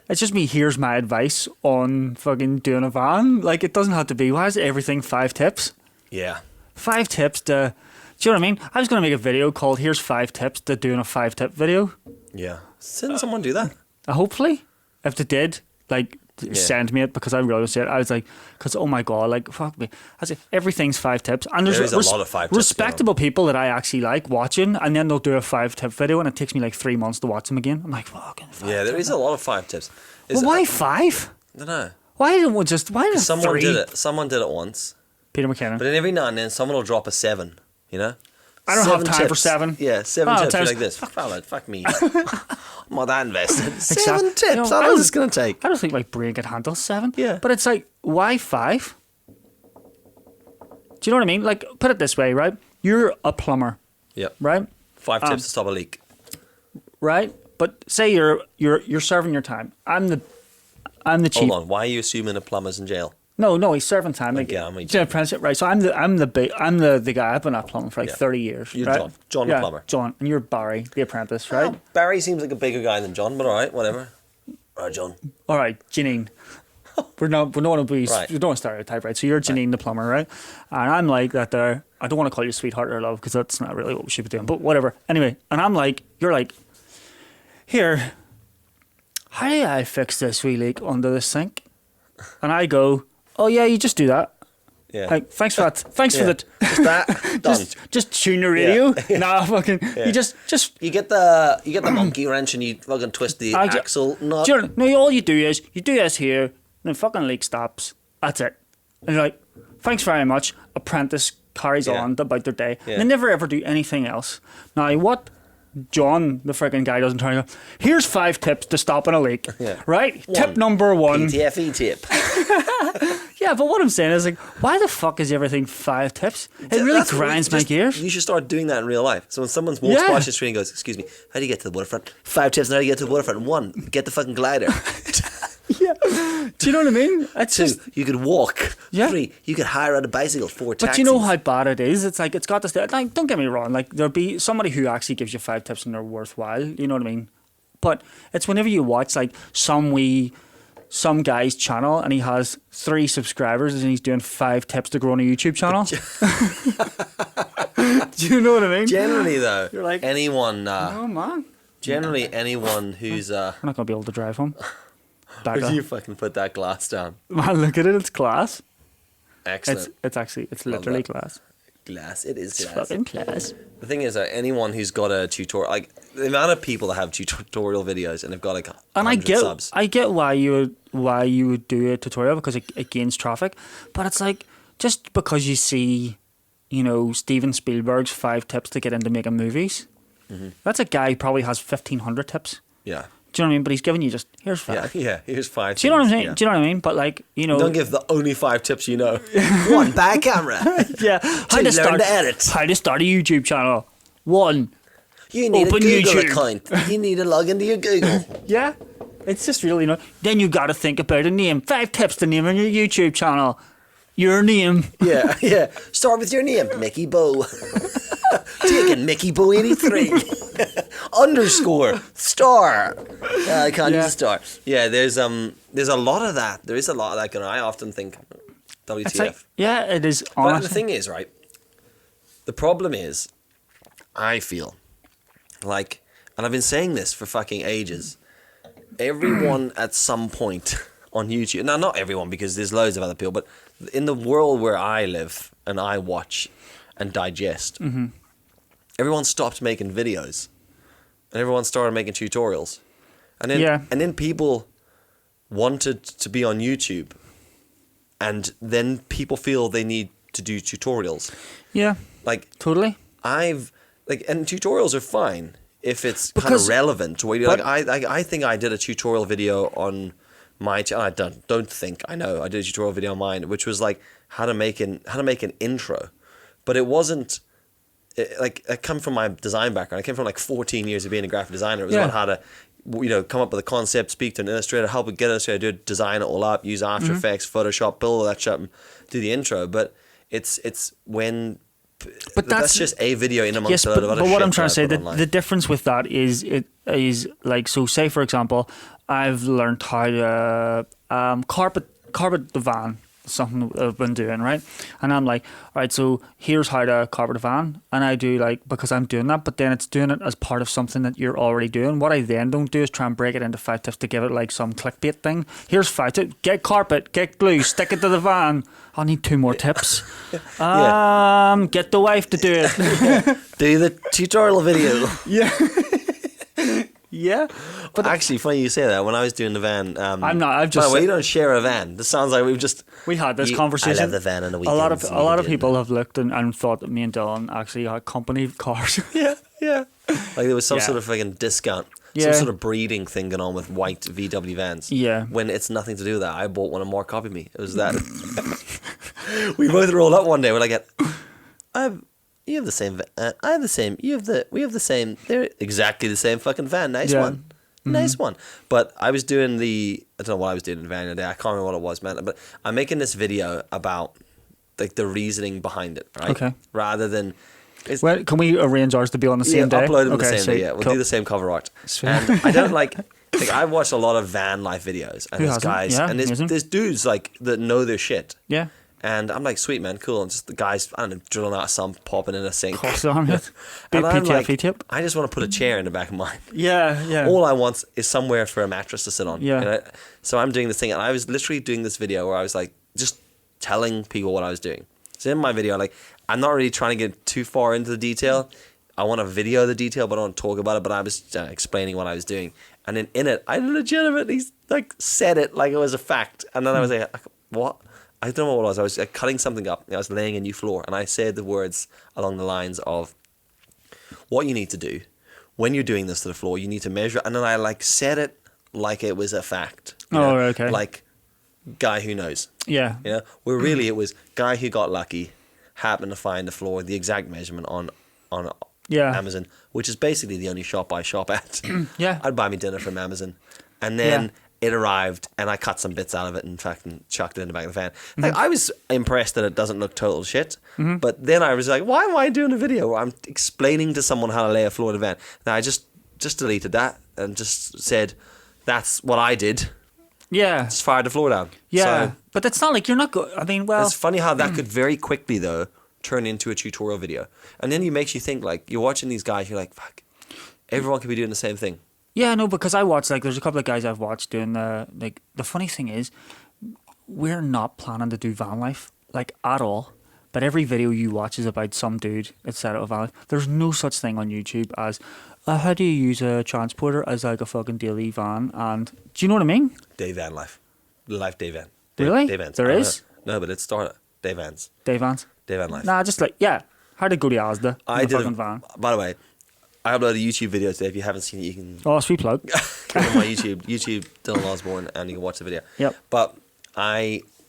It's just me, here's my advice on fucking doing a van. Like, it doesn't have to be, why is everything 5 tips? Yeah. 5 tips to... Do you know what I mean? I was going to make a video called Here's 5 Tips to doing a 5-tip video. Yeah. Didn't someone do that? Hopefully. If they did, send me it, because I really said I was like, because oh my god, like fuck me. I said everything's 5 tips, and there's a lot of 5 tips respectable people that I actually like watching, and then they'll do a 5-tip video, and it takes me like 3 months to watch them again. I'm like, fucking 5 Yeah, there is a lot of 5 tips. Well, why 5? I don't know. Why don't we just? Why does Someone 3? did it. Someone did it once. Peter McKinnon. But then every now and then someone will drop a 7, you know? I don't 7 have time tips. for 7. Yeah, 7 Oh, tips. You're times- like this. Fuck fella, fuck me. I'm not that invested. 7 Exact- tips. How long is this going to take? I don't think my brain could handle 7. Yeah. But it's like, why 5? Do you know what I mean? Like, put it this way, right? You're a plumber, Yep. right? 5 tips to stop a leak. Right? But say you're serving your time. I'm the chief. Hold on. Why are you assuming a plumber's in jail? No, he's serving time. Yeah, I'm He's an apprenticeship, right? So I'm the guy. I've been at plumbing for like 30 years. You're right? John the plumber. John, and you're Barry, the apprentice, right? Oh, Barry seems like a bigger guy than John, but all right, whatever. All right, John. All right, Janine. We don't want to be. Right. We don't want to stereotype, right? So you're Janine the plumber, right? And I'm like that. There, I don't want to call you sweetheart or love because that's not really what we should be doing. But whatever. Anyway, and I'm like, you're like, here. How do I fix this wee leak under the sink? And I go, oh yeah, you just do that. Yeah. Like, thanks for that. Thanks for that. Just that. Done. Just tune the radio. Yeah. Nah, fucking. Yeah. You just. You get the monkey wrench and you fucking twist the axle nut. Do you know, no, all you do is you do this here, then fucking leak stops. That's it. And you're like, thanks very much. Apprentice carries on about their day. Yeah. They never ever do anything else. Now, what John, the freaking guy, doesn't turn and go, here's 5 tips to stopping a leak. Yeah. Right? Tip number 1. PTFE tip. Yeah, but what I'm saying is, like, why the fuck is everything 5 tips? It really That's grinds really- my gears. You should start doing that in real life. So when someone walks Yeah. past your street and goes, excuse me, how do you get to the waterfront? 5 tips on how to get to the waterfront. 1, get the fucking glider. Yeah. Do you know what I mean? It's 2, just, you could walk. Yeah. 3, you could hire out a bicycle. 4, but taxis. you know how bad it is. It's like it's got this. Like, don't get me wrong. Like there'll be somebody who actually gives you 5 tips and they're worthwhile. You know what I mean? But it's whenever you watch like some guy's channel and he has 3 subscribers and he's doing 5 tips to grow on a YouTube channel. Do you know what I mean? Generally, though, You're like, anyone. oh man, Generally, anyone who's. we're not gonna be able to drive home. Back Would up. you fucking put that glass down? Man, look at it. It's class. Excellent. It's literally that. class. Glass. It is It's glass. fucking class. The thing is that anyone who's got a tutorial, like the amount of people that have tutorial videos and they've got like And 100 subs. I get why you would do a tutorial because it gains traffic, but it's like just because you see, Steven Spielberg's 5 tips to get into making movies. Mm-hmm. That's a guy who probably has 1,500 tips. Yeah. Do you know what I mean? But he's giving you just here's 5. Yeah. Here's 5. Do you know what I'm saying? Yeah. Do you know what I mean? But like Don't give the only 5 tips you know. 1, buy a camera. yeah, 2, learn to edit. How to start a YouTube channel. 1. You need Open a Google YouTube. account. You need to log into your Google. Yeah. It's just really not. Then you got to think about a name. 5 tips to name on your YouTube channel. Your name. Yeah. Start with your name, Mickey Bo. Taking Mickey Bo 83. Underscore star. I can't use a star. Yeah, there's a lot of that. There is a lot of that going on. I often think, WTF. Like, yeah, it is. But Honestly. the thing is, right? The problem is, I feel like, and I've been saying this for fucking ages. Everyone at some point on YouTube. Now, not everyone, because there's loads of other people, but in the world where I live and I watch and digest, everyone stopped making videos and everyone started making tutorials. And then people wanted to be on YouTube, and then people feel they need to do tutorials. Yeah. Like, totally. and tutorials are fine if it's kind of relevant. Where you're I think I did a tutorial video on my channel. I don't think I know. I did a tutorial video on mine, which was like how to make an intro, but it wasn't like I come from my design background. I came from like 14 years of being a graphic designer. It was about how to come up with a concept, speak to an illustrator, help it get an illustrator, do it, design it all up, use After Effects, Photoshop, build all that shit, and do the intro. But it's when. But that's just a video in amongst a lot of other shit. But what I'm trying to say, the difference with that is it is like, so say for example, I've learned how to carpet the van, something I've been doing, right? And I'm like, all right, so here's how to carpet a van, and I do like, because I'm doing that, but then it's doing it as part of something that you're already doing. What I then don't do is try and break it into 5 tips to give it like some clickbait thing. Here's 5 tips: get carpet, get glue, stick it to the van. I need 2 more tips. Get the wife to do it. Do the tutorial video. Yeah. But actually, funny you say that. When I was doing the van, I'm not. I've just. By the way, you don't share a van. This sounds like we had this conversation. I love the van on the weekends. A lot of people have looked and thought that me and Dylan actually had company cars. Yeah. Like there was some sort of fucking discount. Some sort of breeding thing going on with white VW vans. Yeah. When it's nothing to do with that. I bought one and more copied me. It was that. We both rolled up one day. We're like, you have the same. I have the same. We have the same. They're exactly the same fucking van. Nice one. Nice one. But I was doing I don't know what I was doing in the van today. I can't remember what it was, man. But I'm making this video about like the reasoning behind it, right? Okay. Rather than. Well, can we arrange ours to be on the same day? Upload them on the same day. Yeah, we'll do the same cover art. Sweet. And I don't like I've watched a lot of van life videos, and there's guys, and there's dudes like that know their shit. Yeah. And I'm like, sweet man, cool. And just the guys, I don't know, drilling out a sump, popping in a sink. Big PTFE tip. I just want to put a chair in the back of mine. Yeah. All I want is somewhere for a mattress to sit on. Yeah. You know? So I'm doing this thing, and I was literally doing this video where I was like, just telling people what I was doing. So in my video, like, I'm not really trying to get too far into the detail. I want to video the detail, but I don't talk about it. But I was explaining what I was doing, and then in it, I legitimately like said it like it was a fact. And then I was like, what? I don't know what it was. I was cutting something up. I was laying a new floor, and I said the words along the lines of, "What you need to do when you're doing this to the floor, you need to measure." And then I like said it like it was a fact. You know? Okay. Like guy who knows. Yeah. You know, where really it was guy who got lucky, happened to find the floor, the exact measurement on Amazon, which is basically the only shop I shop at. Yeah. I'd buy me dinner from Amazon, and then. It arrived, and I cut some bits out of it and fucking chucked it in the back of the van. Like, I was impressed that it doesn't look total shit, but then I was like, why am I doing a video where I'm explaining to someone how to lay a floor in a van? Now I just deleted that and just said, that's what I did. Yeah. Just fired the floor down. Yeah, so, but it's not like you're not I mean, well... It's funny how that could very quickly, though, turn into a tutorial video. And then it makes you think, like, you're watching these guys, you're like, fuck, everyone could be doing the same thing. Yeah, no, because I watched, like, there's a couple of guys I've watched doing the funny thing is, we're not planning to do van life, like, at all. But every video you watch is about some dude that's set out of van life. There's no such thing on YouTube as, how do you use a transporter as, like, a fucking daily van? And, do you know what I mean? Day van life. Life day van. Really? Day vans. There is? No, but it's started. Day vans. Day vans? Day van life. Nah, just like, how to go to Asda in a fucking van. By the way, I upload a YouTube video today. If you haven't seen it, you can... Oh, sweet plug. Go on my YouTube Dylan Osborne, and you can watch the video. Yep. But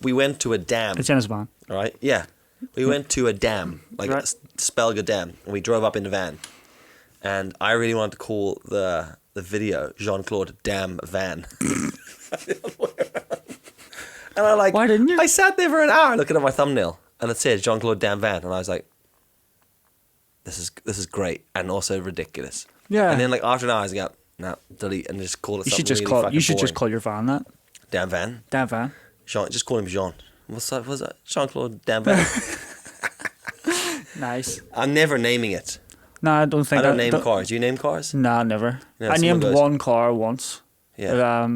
we went to a dam. It's in his van. All right? Yeah. We went to a dam, like a Spelga Dam, and we drove up in the van. and I really wanted to call the video Jean-Claude Damn Van. And I like, why didn't you? I sat there for an hour looking at my thumbnail, and it said Jean-Claude Damn Van, and I was like, this is great and also ridiculous. Yeah. And then like after an hour, I was like, no, delete and just call it. You something should just really call. fucking You should boring. just call your van that. Damn Van. Damn van. Jean, just call him Jean. What's that? Jean-Claude Damn Van. Nice. I'm never naming it. No, I don't think I don't name cars. Do you name cars? Nah, never. Yeah, I named goes, one car once. Yeah.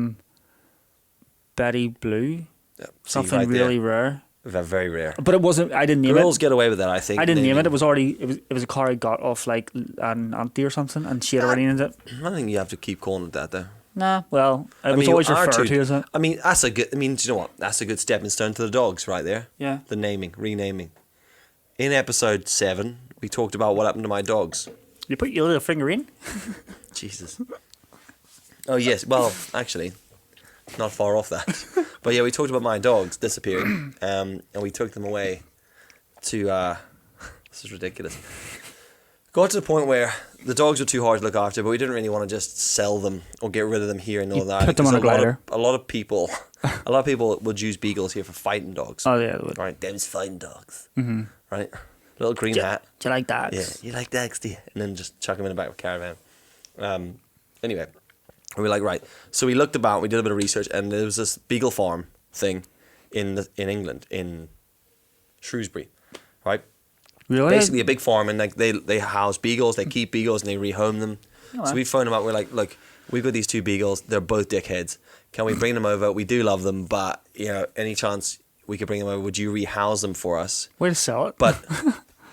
Betty Blue. Yeah, see, Something right really there. rare. Very rare. But it wasn't. I didn't name Girls it. get away with that, I think. I didn't name it. It was already. It was a car I got off like an auntie or something, and she had already named it. I think you have to keep calling it that, though. Nah. Well, it was you always are referred to as it. I mean, that's a good. I mean, do you know what? That's a good stepping stone to the dogs, right there. Yeah. The naming, renaming. In episode 7, we talked about what happened to my dogs. You put your little finger in. Jesus. Oh yes. Well, actually, not far off that. But yeah, we talked about my dogs disappearing, and we took them away to. This is ridiculous. Got to the point where the dogs were too hard to look after, but we didn't really want to just sell them or get rid of them here in Northern Ireland. Put them on a glider. A lot of people would use beagles here for fighting dogs. Oh yeah, they would. Right, them's fighting dogs. Mm-hmm. Right, little green hat. Do you like dogs? Yeah, you like dogs, do you? And then just chuck them in the back of a caravan. Anyway, we were like, right. So we looked about, we did a bit of research, and there was this beagle farm thing in England, in Shrewsbury, right? Really? Basically a big farm, and like they house beagles, they keep beagles, and they rehome them. Oh, so we phoned them up. We're like, look, we've got these 2 beagles. They're both dickheads. Can we bring them over? We do love them, but you know, any chance we could bring them over? Would you rehouse them for us? Way to sell it. But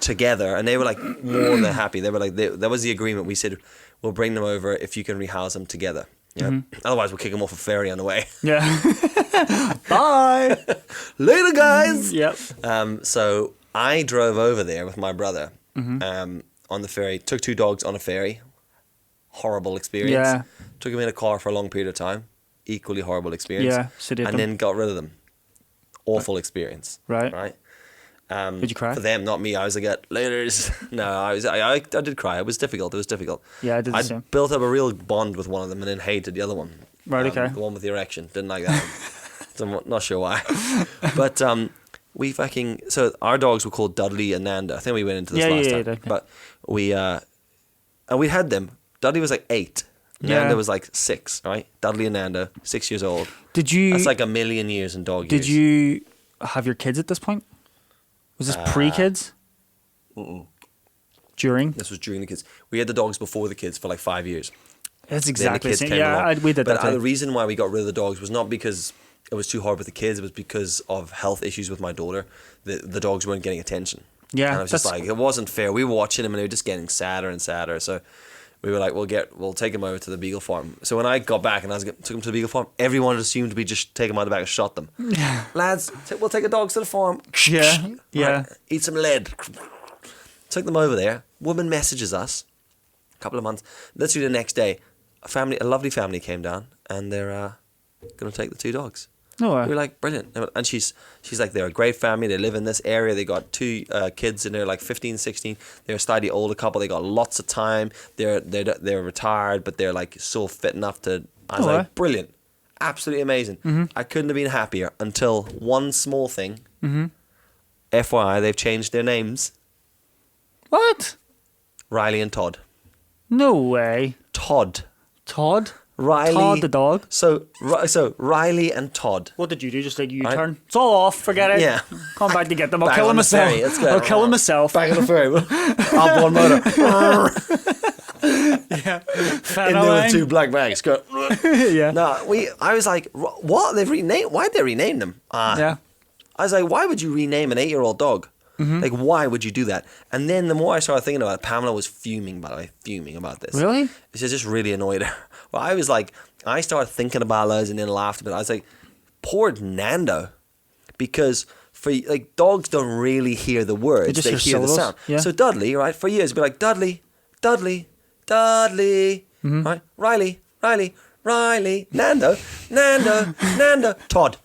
together, and they were like more than happy. They were like, that was the agreement. We said, we'll bring them over if you can rehouse them together. Yeah. Otherwise, we'll kick them off a ferry on the way. Yeah. Bye. Later, guys. Yep. So I drove over there with my brother on the ferry. Took 2 dogs on a ferry. Horrible experience. Yeah. Took them in a car for a long period of time. Equally horrible experience. Yeah. So did and them. then got rid of them. Awful experience. Right. Right. Did you cry? For them, not me. I was like, laters. No, I did cry. It was difficult. Yeah, I did the I same. built up a real bond with one of them and then hated the other one. Right, okay. The one with the erection. Didn't like that one. I'm not sure why. But we fucking... So our dogs were called Dudley and Nanda. I think we went into this last time. Yeah. But we... and we had them. Dudley was like 8. Yeah. Nanda was like 6, right? Dudley and Nanda, 6 years old. Did you... That's like a million years in dog years. Did you have your kids at this point? Was this pre-kids? During? This was during the kids. We had the dogs before the kids for like 5 years. That's Then exactly the kids same. came Yeah, along. we did that But the too. reason why we got rid of the dogs was not because it was too hard with the kids. It was because of health issues with my daughter. The dogs weren't getting attention. Yeah, and I was just like, it wasn't fair. We were watching them and they were just getting sadder and sadder. So we were like, we'll take them over to the beagle farm. So when I got back and took them to the beagle farm, everyone assumed we just take them out of the back and shot them. Yeah. Lads, we'll take the dogs to the farm. Yeah. Yeah. Right, eat some lead. Took them over there. Woman messages us. A couple of months. Literally the next day, a lovely family came down, and they're going to take the 2 dogs. No way. We were like, brilliant. And she's like, they're a great family. They live in this area. They got 2 kids, and they're like 15, 16. They're a slightly older couple. They got lots of time. They're retired, but they're like so fit enough to. I was like, brilliant, absolutely amazing. Mm-hmm. I couldn't have been happier until one small thing. Mm-hmm. FYI, they've changed their names. What? Riley and Todd. No way. Todd. Riley. Todd the dog. So Riley and Todd. What did you do? Just like U-turn? It's all off. Forget it. Yeah. Come back to get them. I'll Back kill on him the myself. ferry. Let's go. I'll kill him myself. Back on the ferry. Up on motor. Yeah. In there with 2 black bags. Go. Yeah. No, I was like, what? They've renamed. Why'd they rename them? Yeah. I was like, why would you rename an 8-year-old dog? Mm-hmm. Like, why would you do that? And then the more I started thinking about it, Pamela was fuming, by the way, fuming about this. Really? She just really annoyed her. Well, I was like, I started thinking about loads and then laughed a bit. I was like, poor Nando. Because dogs don't really hear the words. They They just hear the syllables. sound. Yeah. So Dudley, right, for years, would be like, Dudley, Dudley, Dudley, right? Riley, Riley, Riley, Nando, Nando, Nando, Todd.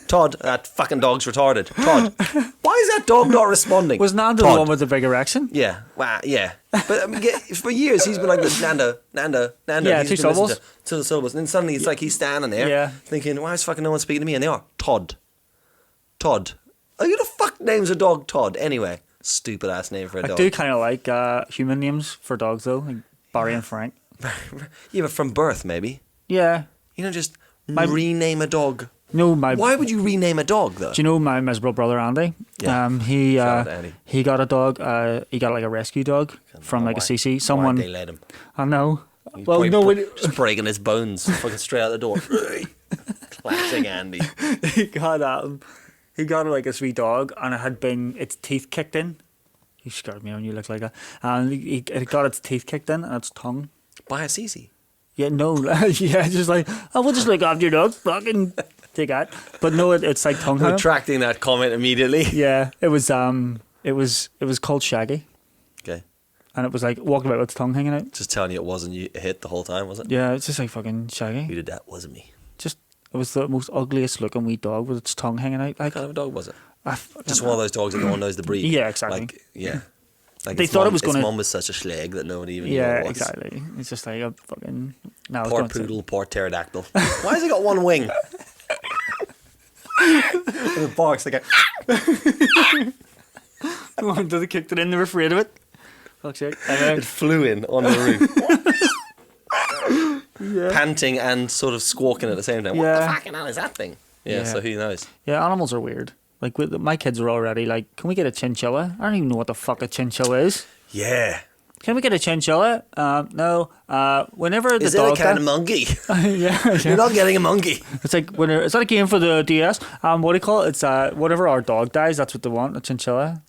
Todd, that fucking dog's retarded. Todd, why is that dog not responding? Was Nando the Todd. one with the big erection? Yeah, wow, yeah. But for years he's been like this, Nando. Yeah, He's two been listening syllables. to the syllables, and then suddenly it's like he's standing there, thinking, why is fucking no one speaking to me? And they are Todd. Oh, who the fuck names a dog Todd? Anyway, stupid ass name for a dog. I do kind of like human names for dogs though, like Barry and Frank. Yeah, but from birth maybe. Yeah. You know, just rename a dog. No, Why would you rename a dog though? Do you know my miserable brother Andy? Yeah. Shout out to Andy. He got a dog. He got like a rescue dog from like a CC. Someone Why they let him? I know. He's Well, probably no, just breaking his bones, fucking straight out the door. Classic Andy. he got like a sweet dog, and it had been its teeth kicked in. You scared me when you looked like that. And it got its teeth kicked in and its tongue. By a CC. Yeah, no, yeah, just like we'll just look after your dog. Fucking take that. But no, it's like tongue. Retracting that comment immediately. Yeah, it was called Shaggy. Okay. And it was like walking about with its tongue hanging out. Just telling you it wasn't you a hit the whole time, was it? Yeah, it's just like fucking Shaggy. Who did that? Wasn't me. Just it was the most ugliest looking wee dog with its tongue hanging out. Like What kind of a dog was it? I Just one of those dogs that no one knows the breed. Yeah, exactly. Like, yeah. Like They thought it was Its gonna- mum was such a schleg that no one even knew Yeah, what it was. exactly. It's just like a fucking. No, Poor poodle, poor pterodactyl. Why has he got one wing? And it barks like a... One that kicked it in. They were afraid of it. Fuck's sake. It flew in on the roof. Panting and sort of squawking at the same time. What Yeah. the fucking hell is that thing? Yeah, so who knows? Yeah, animals are weird. Like my kids are already like, can we get a chinchilla? I don't even know what the fuck a chinchilla is. Yeah. Can we get a chinchilla? No. Whenever the Is it dog a kind of monkey? yeah. You're not getting a monkey. It's like is that a game for the DS? What do you call it? It's whatever our dog dies, that's what they want. A chinchilla.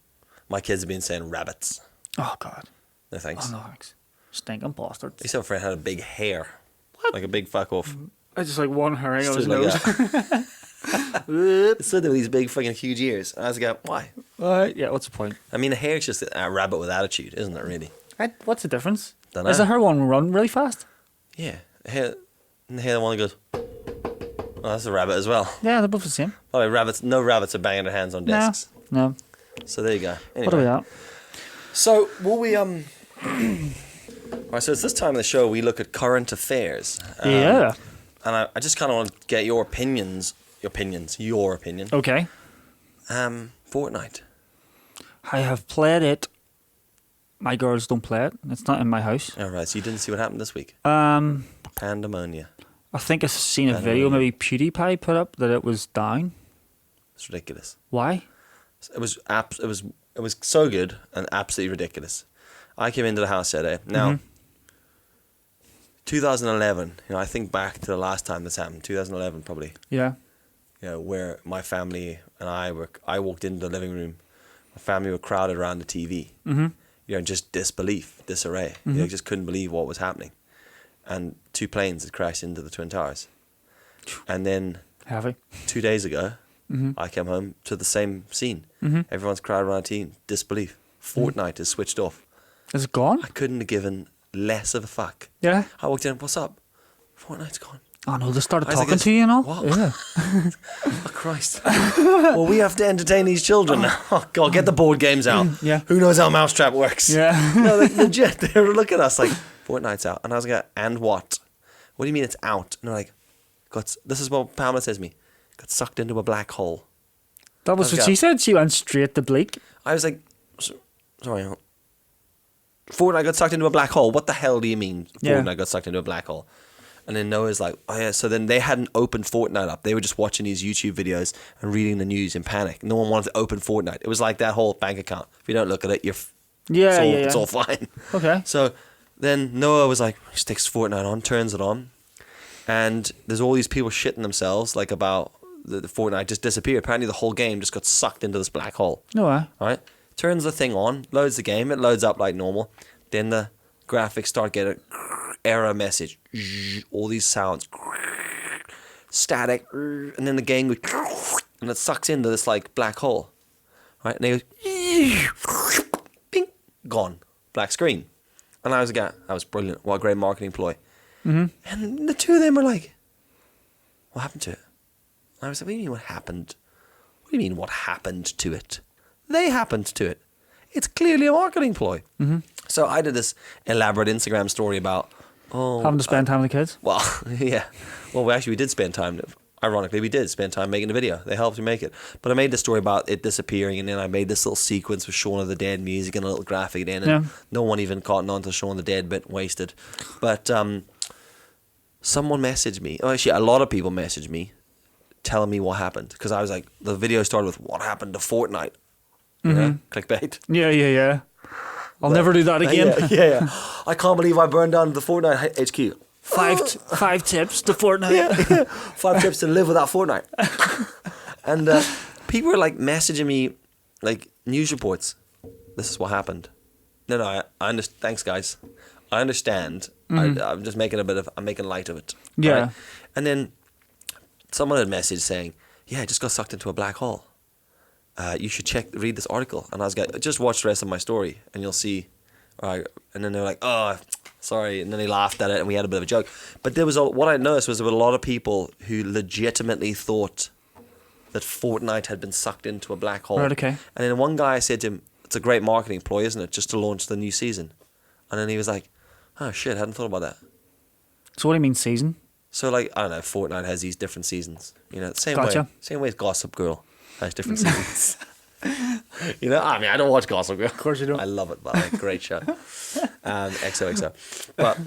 My kids have been saying rabbits. Oh God. No thanks. Oh no, thanks. Stinking bastards. I used to have a friend who had a big hair. What? Like a big fuck off. I just like one herring on his Stood like nose. that. It stood there with these big fucking huge ears. And I was like, why? Yeah, what's the point? I mean, a hare's just a rabbit with attitude, isn't it, really? What's the difference? Dunno. Is the her one run really fast? Yeah. The hair, the one that goes, oh, that's a rabbit as well. Yeah, they're both the same. Oh, no rabbits are banging their hands on desks. No. So there you go. Anyway. What are we at? So, will we, Alright, so it's this time of the show we look at current affairs. Yeah. And I just kind of want to get your opinion. Okay. Fortnite. I have played it. My girls don't play it. It's not in my house. Alright, so you didn't see what happened this week? Pandemonia. I think I've seen a video maybe PewDiePie put up that it was down. It's ridiculous. Why? It was so good and absolutely ridiculous. I came into the house today. Now, 2011. I think back to the last time this happened. 2011, probably. Yeah. Where my family and I walked into the living room. My family were crowded around the TV. Mm-hmm. Just disbelief, disarray. Just couldn't believe what was happening. And 2 planes had crashed into the Twin Towers. And then Heavy. 2 days ago, I came home to the same scene. Everyone's crowded around the TV. Disbelief. Fortnite is switched off. Is it gone? I couldn't have given less of a fuck. Yeah. I walked in, what's up? Fortnite's gone. Oh no, they started I was like, talking to you and all? What? Yeah. Oh, Christ. Well, we have to entertain these children now. Oh, God, get the board games out. Yeah. Who knows how Mousetrap works? Yeah. No, legit. They were looking at us like, Fortnite's out. And I was like, and what? What do you mean it's out? And they're like, this is what Pamela says to me. Got sucked into a black hole. That was what she said. She went straight to Bleak. I was like, sorry. Fortnite got sucked into a black hole. What the hell do you mean Fortnite got sucked into a black hole? And then Noah's like, oh yeah, so then they hadn't opened Fortnite up. They were just watching these YouTube videos and reading the news in panic. No one wanted to open Fortnite. It was like that whole bank account. If you don't look at it, it's all fine. Okay. So then Noah was like, sticks Fortnite on, turns it on. And there's all these people shitting themselves like about the Fortnite just disappeared. Apparently the whole game just got sucked into this black hole. No way. Right? Turns the thing on, loads the game, it loads up like normal. Then the graphics start getting error message, all these sounds, static, and then the game goes, and it sucks into this like black hole, right? And they go, ping, gone, black screen. And I was like, that was brilliant. What a great marketing ploy. And the two of them were like, what happened to it? I was like, what do you mean what happened? What do you mean what happened to it? They happened to it. It's clearly a marketing ploy. Mm-hmm. So I did this elaborate Instagram story about... having to spend time with the kids? Well, yeah. Well, we did spend time. Ironically, we did spend time making the video. They helped me make it. But I made the story about it disappearing, and then I made this little sequence with Shaun of the Dead music and a little graphic in, and no one even caught on to Shaun of the Dead bit, wasted. But someone messaged me. Oh, actually, a lot of people messaged me telling me what happened. Because I was like, the video started with, what happened to Fortnite? You know? Clickbait. Yeah. I'll never do that again. Yeah. I can't believe I burned down the Fortnite HQ. Five tips to Fortnite. Yeah. 5 tips to live without Fortnite. And people were like messaging me like news reports. This is what happened. No, I understand. Thanks, guys. I understand. I'm just making I'm making light of it. Yeah. Right? And then someone had messaged saying, yeah, I just got sucked into a black hole. You should read this article. And I was like, just watch the rest of my story and you'll see. And then they were like, oh, sorry. And then they laughed at it and we had a bit of a joke. But what I noticed was there were a lot of people who legitimately thought that Fortnite had been sucked into a black hole. Right, okay. And then one guy said to him, it's a great marketing ploy, isn't it? Just to launch the new season. And then he was like, oh shit, I hadn't thought about that. So what do you mean season? So like, I don't know, Fortnite has these different seasons. You know, same way as Gossip Girl has different seasons. You know, I mean, I don't watch Gossip Girl. Of course you don't. I love it, but like, great show. XOXO. But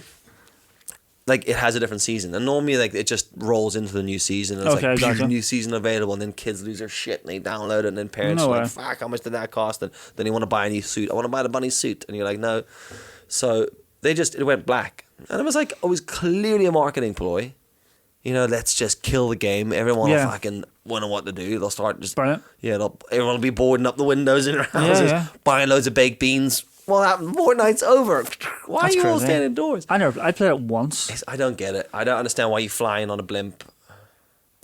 like, it has a different season, and normally like it just rolls into the new season. And it's like gotcha. New season available, and then kids lose their shit and they download it, and then parents are like, "Fuck, how much did that cost?" And then they want to buy a new suit. I want to buy the bunny suit, and you're like, "No." So it went black, and it was clearly a marketing ploy. You know, let's just kill the game. Everyone will fucking wonder what to do. They'll start just burn it. Yeah, everyone will be boarding up the windows in their houses, buying loads of baked beans. Well, Fortnite's over. Why are you all standing indoors? I played it once. I don't get it. I don't understand why you're flying on a blimp.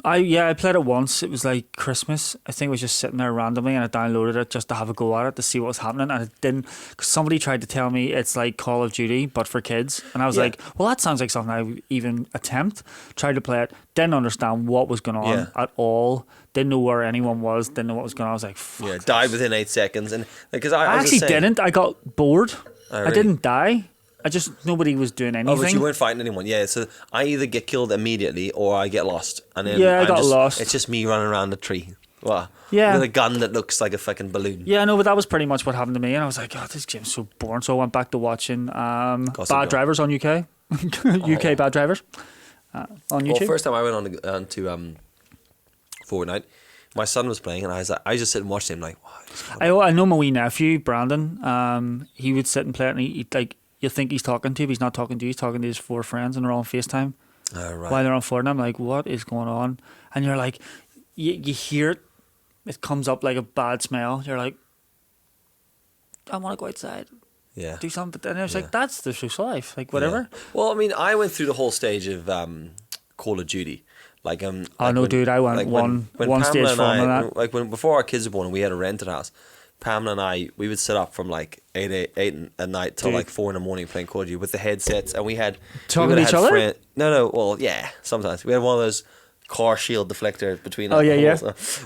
I played it once. It was like Christmas. I think it was just sitting there randomly, and I downloaded it just to have a go at it to see what was happening. And it didn't. Cause somebody tried to tell me it's like Call of Duty but for kids, and I was like, well, that sounds like something I would even attempt. Tried to play it, didn't understand what was going on at all. Didn't know where anyone was. Didn't know what was going on. I was like, fuck. Yeah, died within 8 seconds, and because I actually didn't. I got bored. Oh, really? I didn't die. Nobody was doing anything. Oh, but you weren't fighting anyone. Yeah, so I either get killed immediately or I get lost. And then I got lost. It's just me running around the tree. Wow. Yeah. With a gun that looks like a fucking balloon. Yeah, no, but that was pretty much what happened to me. And I was like, oh, this game's so boring. So I went back to watching Bad Drivers on UK. UK Bad Drivers on YouTube. Well, first time I went on to Fortnite, my son was playing, and I just sit and watch him like, wow. I know my wee nephew, Brandon. He would sit and play it, and he'd like, you think he's talking to you, but he's not talking to you. He's talking to his 4 friends, and they're on FaceTime while they're on Fortnite. I'm like, what is going on? And you're like, you hear it. It comes up like a bad smell. You're like, I want to go outside. Yeah. Do something. But then I was like, that's the social life. Like, whatever. Yeah. Well, I mean, I went through the whole stage of Call of Duty. Like, dude, I went one stage from that. Like, before our kids were born and we had a rented house, Pamela and I, we would sit up from like 8 at night till like 4 in the morning playing Call of Duty with the headsets, and we had talking to each other. Well, yeah, sometimes we had one of those car shield deflectors between. Oh yeah.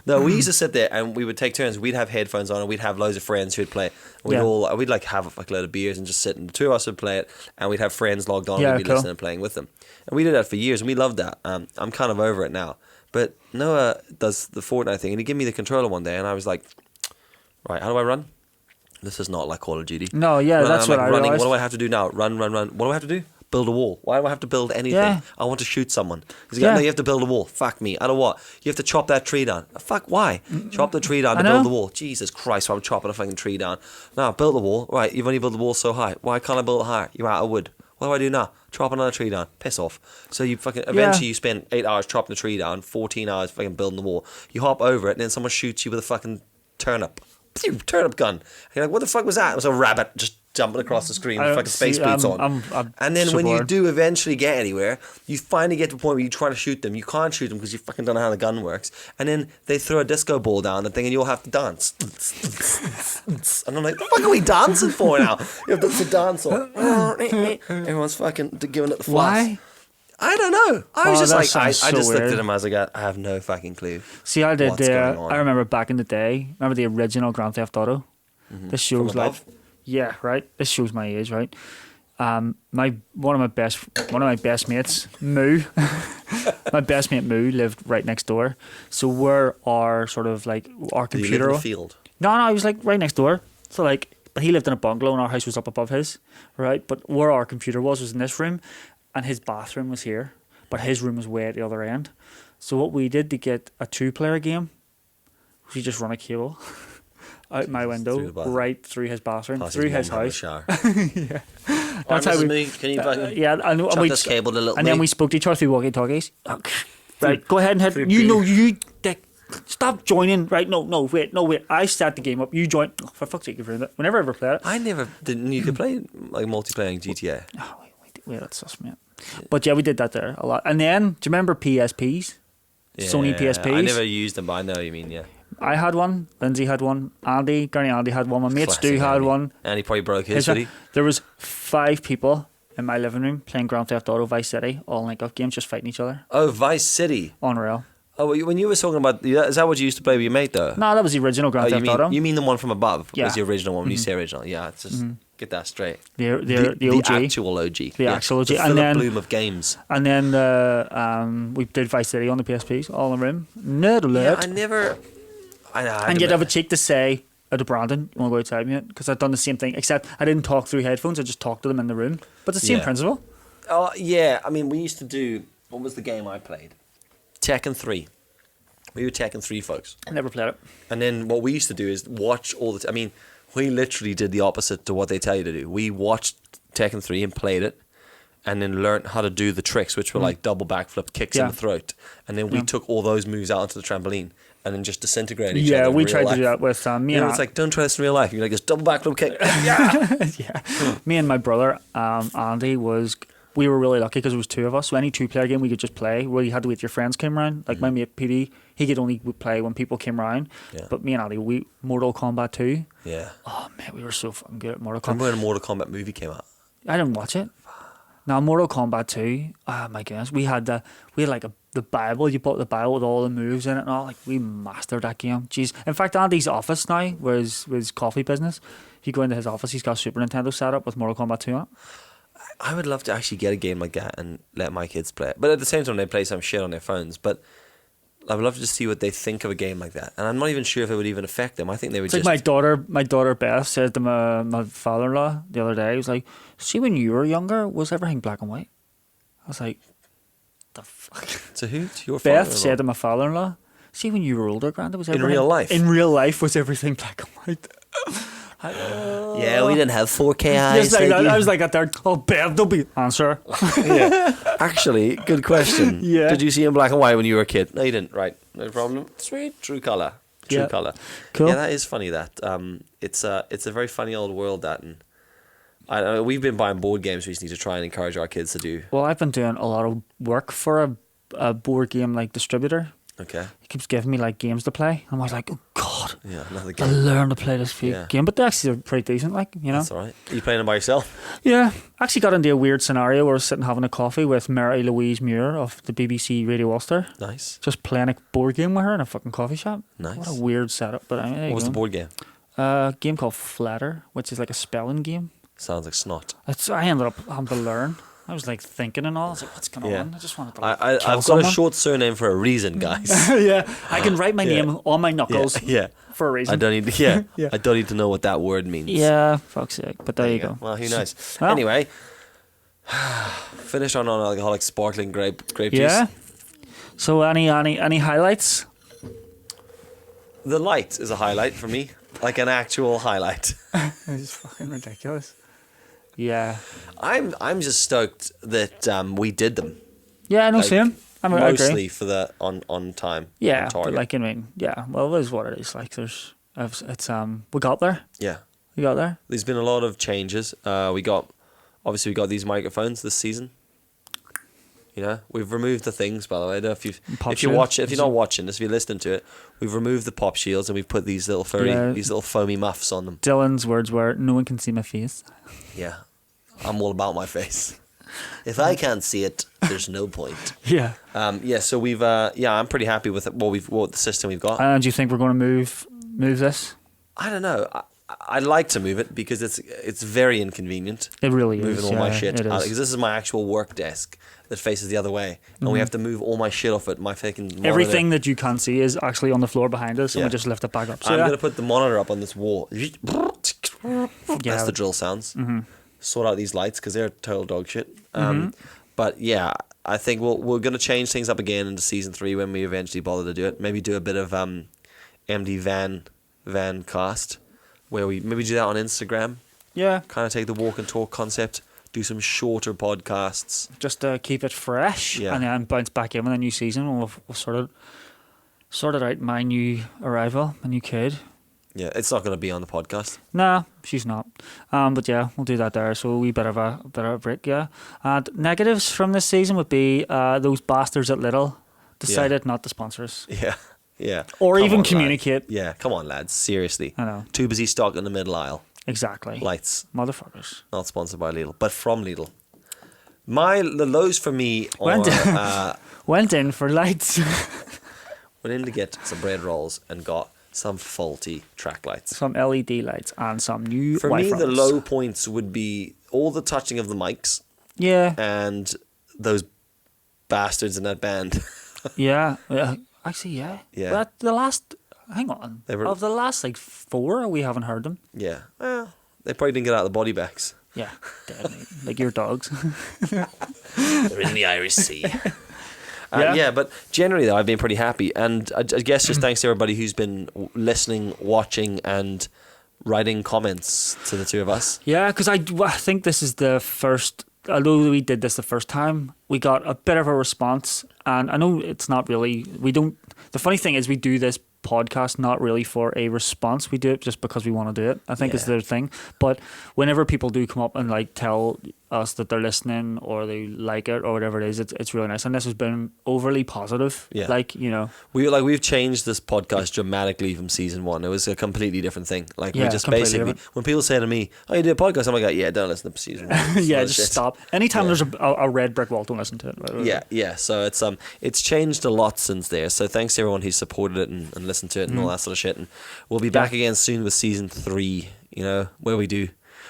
No, we used to sit there and we would take turns. We'd have headphones on and we'd have loads of friends who'd play. We'd like have like a load of beers and just sit, and the two of us would play it, and we'd have friends logged on and we'd be listening and playing with them. And we did that for years, and we loved that. I'm kind of over it now. But Noah does the Fortnite thing, and he gave me the controller one day, and I was like, right, how do I run? This is not like Call of Duty. No, yeah, that's what I realized. What do I have to do now? Run. What do I have to do? Build a wall. Why do I have to build anything? Yeah. I want to shoot someone. He's like, no, you have to build a wall. Fuck me. I don't what? You have to chop that tree down. Fuck, why? Chop the tree down to build the wall. Jesus Christ, I'm chopping a fucking tree down. Now, build the wall. Right, you've only built the wall so high. Why can't I build it higher? You're out of wood. What do I do now? Chop another tree down. Piss off. So you fucking eventually you spend 8 hours chopping the tree down, 14 hours fucking building the wall. You hop over it, and then someone shoots you with a fucking turnip. Turnip gun. And you're like, what the fuck was that? It was a rabbit just jumping across the screen with fucking space boots on. And then when you do eventually get anywhere, you finally get to the point where you try to shoot them. You can't shoot them because you fucking don't know how the gun works. And then they throw a disco ball down the thing, and you'll have to dance. And I'm like, what the fuck are we dancing for now? You have to dance on. Everyone's fucking giving it the floss. Why? I don't know. I was Oh, just that like, I sounds so just looked weird. at him. I was like, I have no fucking clue. See, I did. What's going on? I remember back in the day. Remember the original Grand Theft Auto. This shows From like, above? yeah, right. This shows my age, right? One of my best mates, Moo. My best mate Moo lived right next door. So we're our sort of like our Did he live computer. in the field? No, he was like right next door. So like, but he lived in a bungalow and our house was up above his, right? But where our computer was in this room, and his bathroom was here, but his room was way at the other end. So what we did to get a 2-player game, we just run a cable out my window, through the bathroom. right through his bathroom, Plus through his his mum had a house. shower. That's how we. Me. Can you fucking Yeah, I know. chop And, this cable to little and then me? we spoke to each other through walkie-talkies. Right, go ahead and hit. You know, you dick. Stop joining. Right, no, wait. I start the game up. You join. Oh, for fuck's sake, you've ruined it. Whenever I ever played it. I never didn't. You could play like multiplayer in GTA. Oh, wait, that's sus, mate. But yeah, we did that there a lot. And then, do you remember PSPs? Sony PSPs? I never used them, but I know what you mean. Yeah. I had one. Lindsay had one. Granny Andy had one. My mate Classic Stu had Andy. one. And he probably broke his, His- did he? There was 5 people in my living room playing Grand Theft Auto Vice City, all link-up games, just fighting each other. Oh, Vice City. Unreal. Oh, when you were talking about, is that what you used to play with your mate though? No, that was the original Grand Oh, Theft Auto. you mean the one from above? Yeah. Was the original one? When you say original, yeah, it's just get that straight. The OG. The actual OG. The actual OG. The And Philip then- Bloom of games. And then we did Vice City on the PSPs, all in the room. Nerd Yeah, alert. I never. I know. And you'd have a cheek to say to Brandon, you want to go outside, mate? Because I'd done the same thing, except I didn't talk through headphones, I just talked to them in the room. But it's the same Yeah. principle. Oh yeah, I mean, we used to do. What was the game I played? Tekken 3. We were Tekken 3 folks. I never played it. And then what we used to do is watch all the. I mean, we literally did the opposite to what they tell you to do. We watched Tekken 3 and played it, and then learned how to do the tricks, which were like double backflip, kicks in Yeah. the throat. And then we took all those moves out onto the trampoline and then just disintegrated each other. Yeah, in we real tried life. to do that with me You know, and it's like, don't try this in real life. You're like, this double backflip kick. Yeah. yeah. Me and my brother, Andy, we were really lucky because it was 2 of us. So any 2-player game we could just play. Well, you had to wait till your friends came around. Like my mate PD, he could only play when people came around. Yeah. But me and Andy, Mortal Kombat 2. Yeah. Oh man, we were so fucking good at Mortal Kombat. Remember when a Mortal Kombat movie came out? I didn't watch it. Now Mortal Kombat 2, oh my goodness, we had like the Bible. You bought the Bible with all the moves in it and all. Like we mastered that game. Jeez. In fact, Andy's office now, where his coffee business, if you go into his office, he's got a Super Nintendo set up with Mortal Kombat 2 on it. I would love to actually get a game like that and let my kids play it. But at the same time, they play some shit on their phones. But I would love to just see what they think of a game like that. And I'm not even sure if it would even affect them. I think they would It's just... like my daughter Beth said to my father-in-law the other day, he was like, see, when you were younger, was everything black and white? I was like, the fuck? To who? To your Beth father-in-law? said to my father-in-law, see, when you were older, Granda, was everything... real life? In real life, was everything black and white? Yeah, we didn't have 4K eyes. Like that. I was like, at there, oh, Bev, don't be... Answer. Yeah. Actually, good question. Yeah. Did you see in black and white when you were a kid? No, you didn't. Right. No problem. Sweet. True colour. True Yeah. colour. Cool. Yeah, that is funny, that. It's a very funny old world, that. And we've been buying board games recently to try and encourage our kids to do. Well, I've been doing a lot of work for a board game like distributor. Okay. He keeps giving me like games to play. And I was like, oh God, Yeah, another I game. learn to play this fake Yeah. game. But they actually are pretty decent, like, you know. That's all right. Are you playing them by yourself? Yeah, actually got into a weird scenario where I was sitting having a coffee with Mary Louise Muir of the BBC Radio Ulster, Nice. just playing a board game with her in a fucking coffee shop. Nice. What a weird setup, but I mean, there What you was go. the board game? A game called Flatter, which is like a spelling game. Sounds like snot. I ended up having to learn. I was like thinking and all. I was like, what's going Yeah. on? I just wanted to like, I've kill got someone. a short surname for a reason, guys. Yeah, I can write my Yeah. name on my knuckles Yeah. for a reason. I don't need. Yeah. Yeah. I don't need to know what that word means. Yeah, fuck's sake. But there you go. Well, who knows? Well- Anyway, finish on alcoholic sparkling grape Yeah. juice. So any highlights? The light is a highlight for me, like an actual highlight. It's fucking ridiculous. Yeah. I'm just stoked that we did them. Yeah, no, Like, same. I agree. Mostly for the on time. Yeah, on target. but like, I mean, yeah. Well, it is what it is. Like, we got there. Yeah. We got there. There's been a lot of changes. We got these microphones this season. You know, we've removed the things. By the way, I don't know if you're not watching this, if you're listening to it, we've removed the pop shields and we've put these little these little foamy muffs on them. Dylan's words were, "No one can see my face." Yeah, I'm all about my face. If I can't see it, there's no point. Yeah. So we've I'm pretty happy with what the system we've got. And do you think we're going to move this? I don't know. I'd like to move it because it's very inconvenient. It really moving is. all my shit it is. because this is my actual work desk that faces the other way, and we have to move all my shit off it. My fucking monitor. Everything that you can't see is actually on the floor behind us, and we just lift it back up. So I'm gonna put the monitor up on this wall. Yeah. That's the drill sounds. Sort out these lights because they're total dog shit. But yeah, I think we're gonna change things up again into season 3 when we eventually bother to do it. Maybe do a bit of Van cast, where we maybe do that on Instagram. Yeah. Kind of take the walk and talk concept, do some shorter podcasts. Just to keep it fresh, and then bounce back in with a new season. We'll sort it out my new arrival, my new kid. Yeah, it's not going to be on the podcast. Nah, she's not. But yeah, we'll do that there. So we bit of a break, yeah. And negatives from this season would be those bastards at Lidl decided not to sponsor us. Yeah. Or Come even on, communicate. lads. Yeah, come on, lads. Seriously. I know. Too busy stock in the middle aisle. Exactly. Lights. Motherfuckers. Not sponsored by Lidl, but from Lidl. The lows for me are... Went in for lights. went in to get some bread rolls and got some faulty track lights. Some LED lights and some new For Wi-Fi me, the routers. low points would be all the touching of the mics Yeah. and those bastards in that band. Yeah. Actually, yeah. Yeah. But the last... Hang on. Of the last, 4, we haven't heard them. Yeah. Well, they probably didn't get out of the body bags. Yeah. Dead, mate. Like your dogs. They're in the Irish Sea. But generally, though, I've been pretty happy. And I guess just thanks to everybody who's been listening, watching, and writing comments to the two of us. Yeah, because I think this is the first... Although we did this the first time, we got a bit of a response. And I know it's not really... We don't... The funny thing is we do this podcast not really for a response. We do it just because we want to do it, I think is the thing. But whenever people do come up and tell us that they're listening or they like it or whatever it is, it's really nice. And this has been overly positive. Yeah. We've changed this podcast dramatically from season 1. It was a completely different thing. We just basically different. When people say to me, "Oh, you do a podcast," I'm like, "Yeah, don't listen to season 1." Just stop. Anytime there's a red brick wall, don't listen to it. Yeah. So it's changed a lot since there. So thanks to everyone who supported it and listened to it and all that sort of shit. And we'll be back again soon with season 3. Where we do.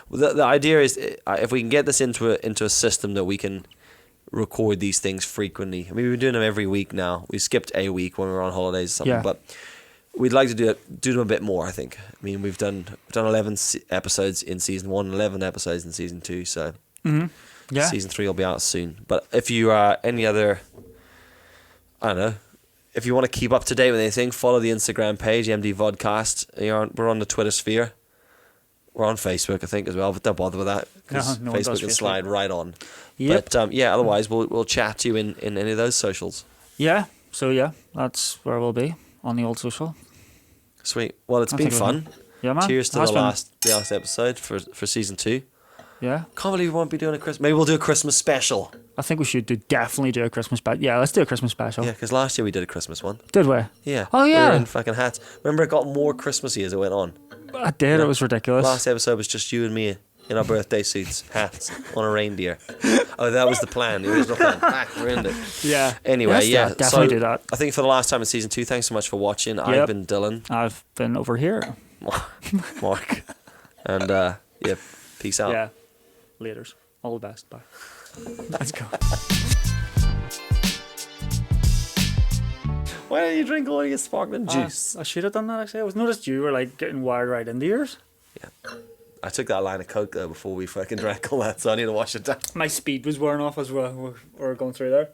The idea is if we can get this into a system that we can record these things frequently. I mean, we've been doing them every week now. We skipped a week when we were on holidays or something, but we'd like to do them a bit more. I think. I mean, we've done 11 episodes in season 1, 11 episodes in season 2. So season 3 will be out soon. But if you are any other, I don't know. If you want to keep up to date with anything, follow the Instagram page, TheMDVodcast. We're on the Twitter sphere. We're on Facebook, I think, as well, but don't bother with that because no Facebook can slide right on. Yep. But otherwise, we'll chat to you in any of those socials. Yeah. So that's where we'll be on the old social. Sweet. Well, it's been fun. Yeah, man. Cheers to the last episode for season 2. Yeah. Can't believe we won't be doing a Christmas. Maybe we'll do a Christmas special. I think we should definitely do a Christmas special. Yeah, let's do a Christmas special. Yeah, because last year we did a Christmas one. Did we? Yeah. Oh, yeah. We were in fucking hats. Remember, it got more Christmassy as it went on. I did. It was ridiculous. Last episode was just you and me in our birthday suits, hats, on a reindeer. Oh, that was the plan. The original plan. Ruined it. Yeah. Anyway, definitely do that. I think for the last time in season 2, thanks so much for watching. Yep. I've been Dylan. I've been over here. Mark. And, peace out. Yeah. Laters. All the best. Bye. Let's go. Why don't you drink all your sparkling juice? I should have done that, actually. I was noticed you were getting wired right into yours. Yeah. I took that line of Coke though before we fucking drank all that, so I need to wash it down. My speed was wearing off as well. We're going through there.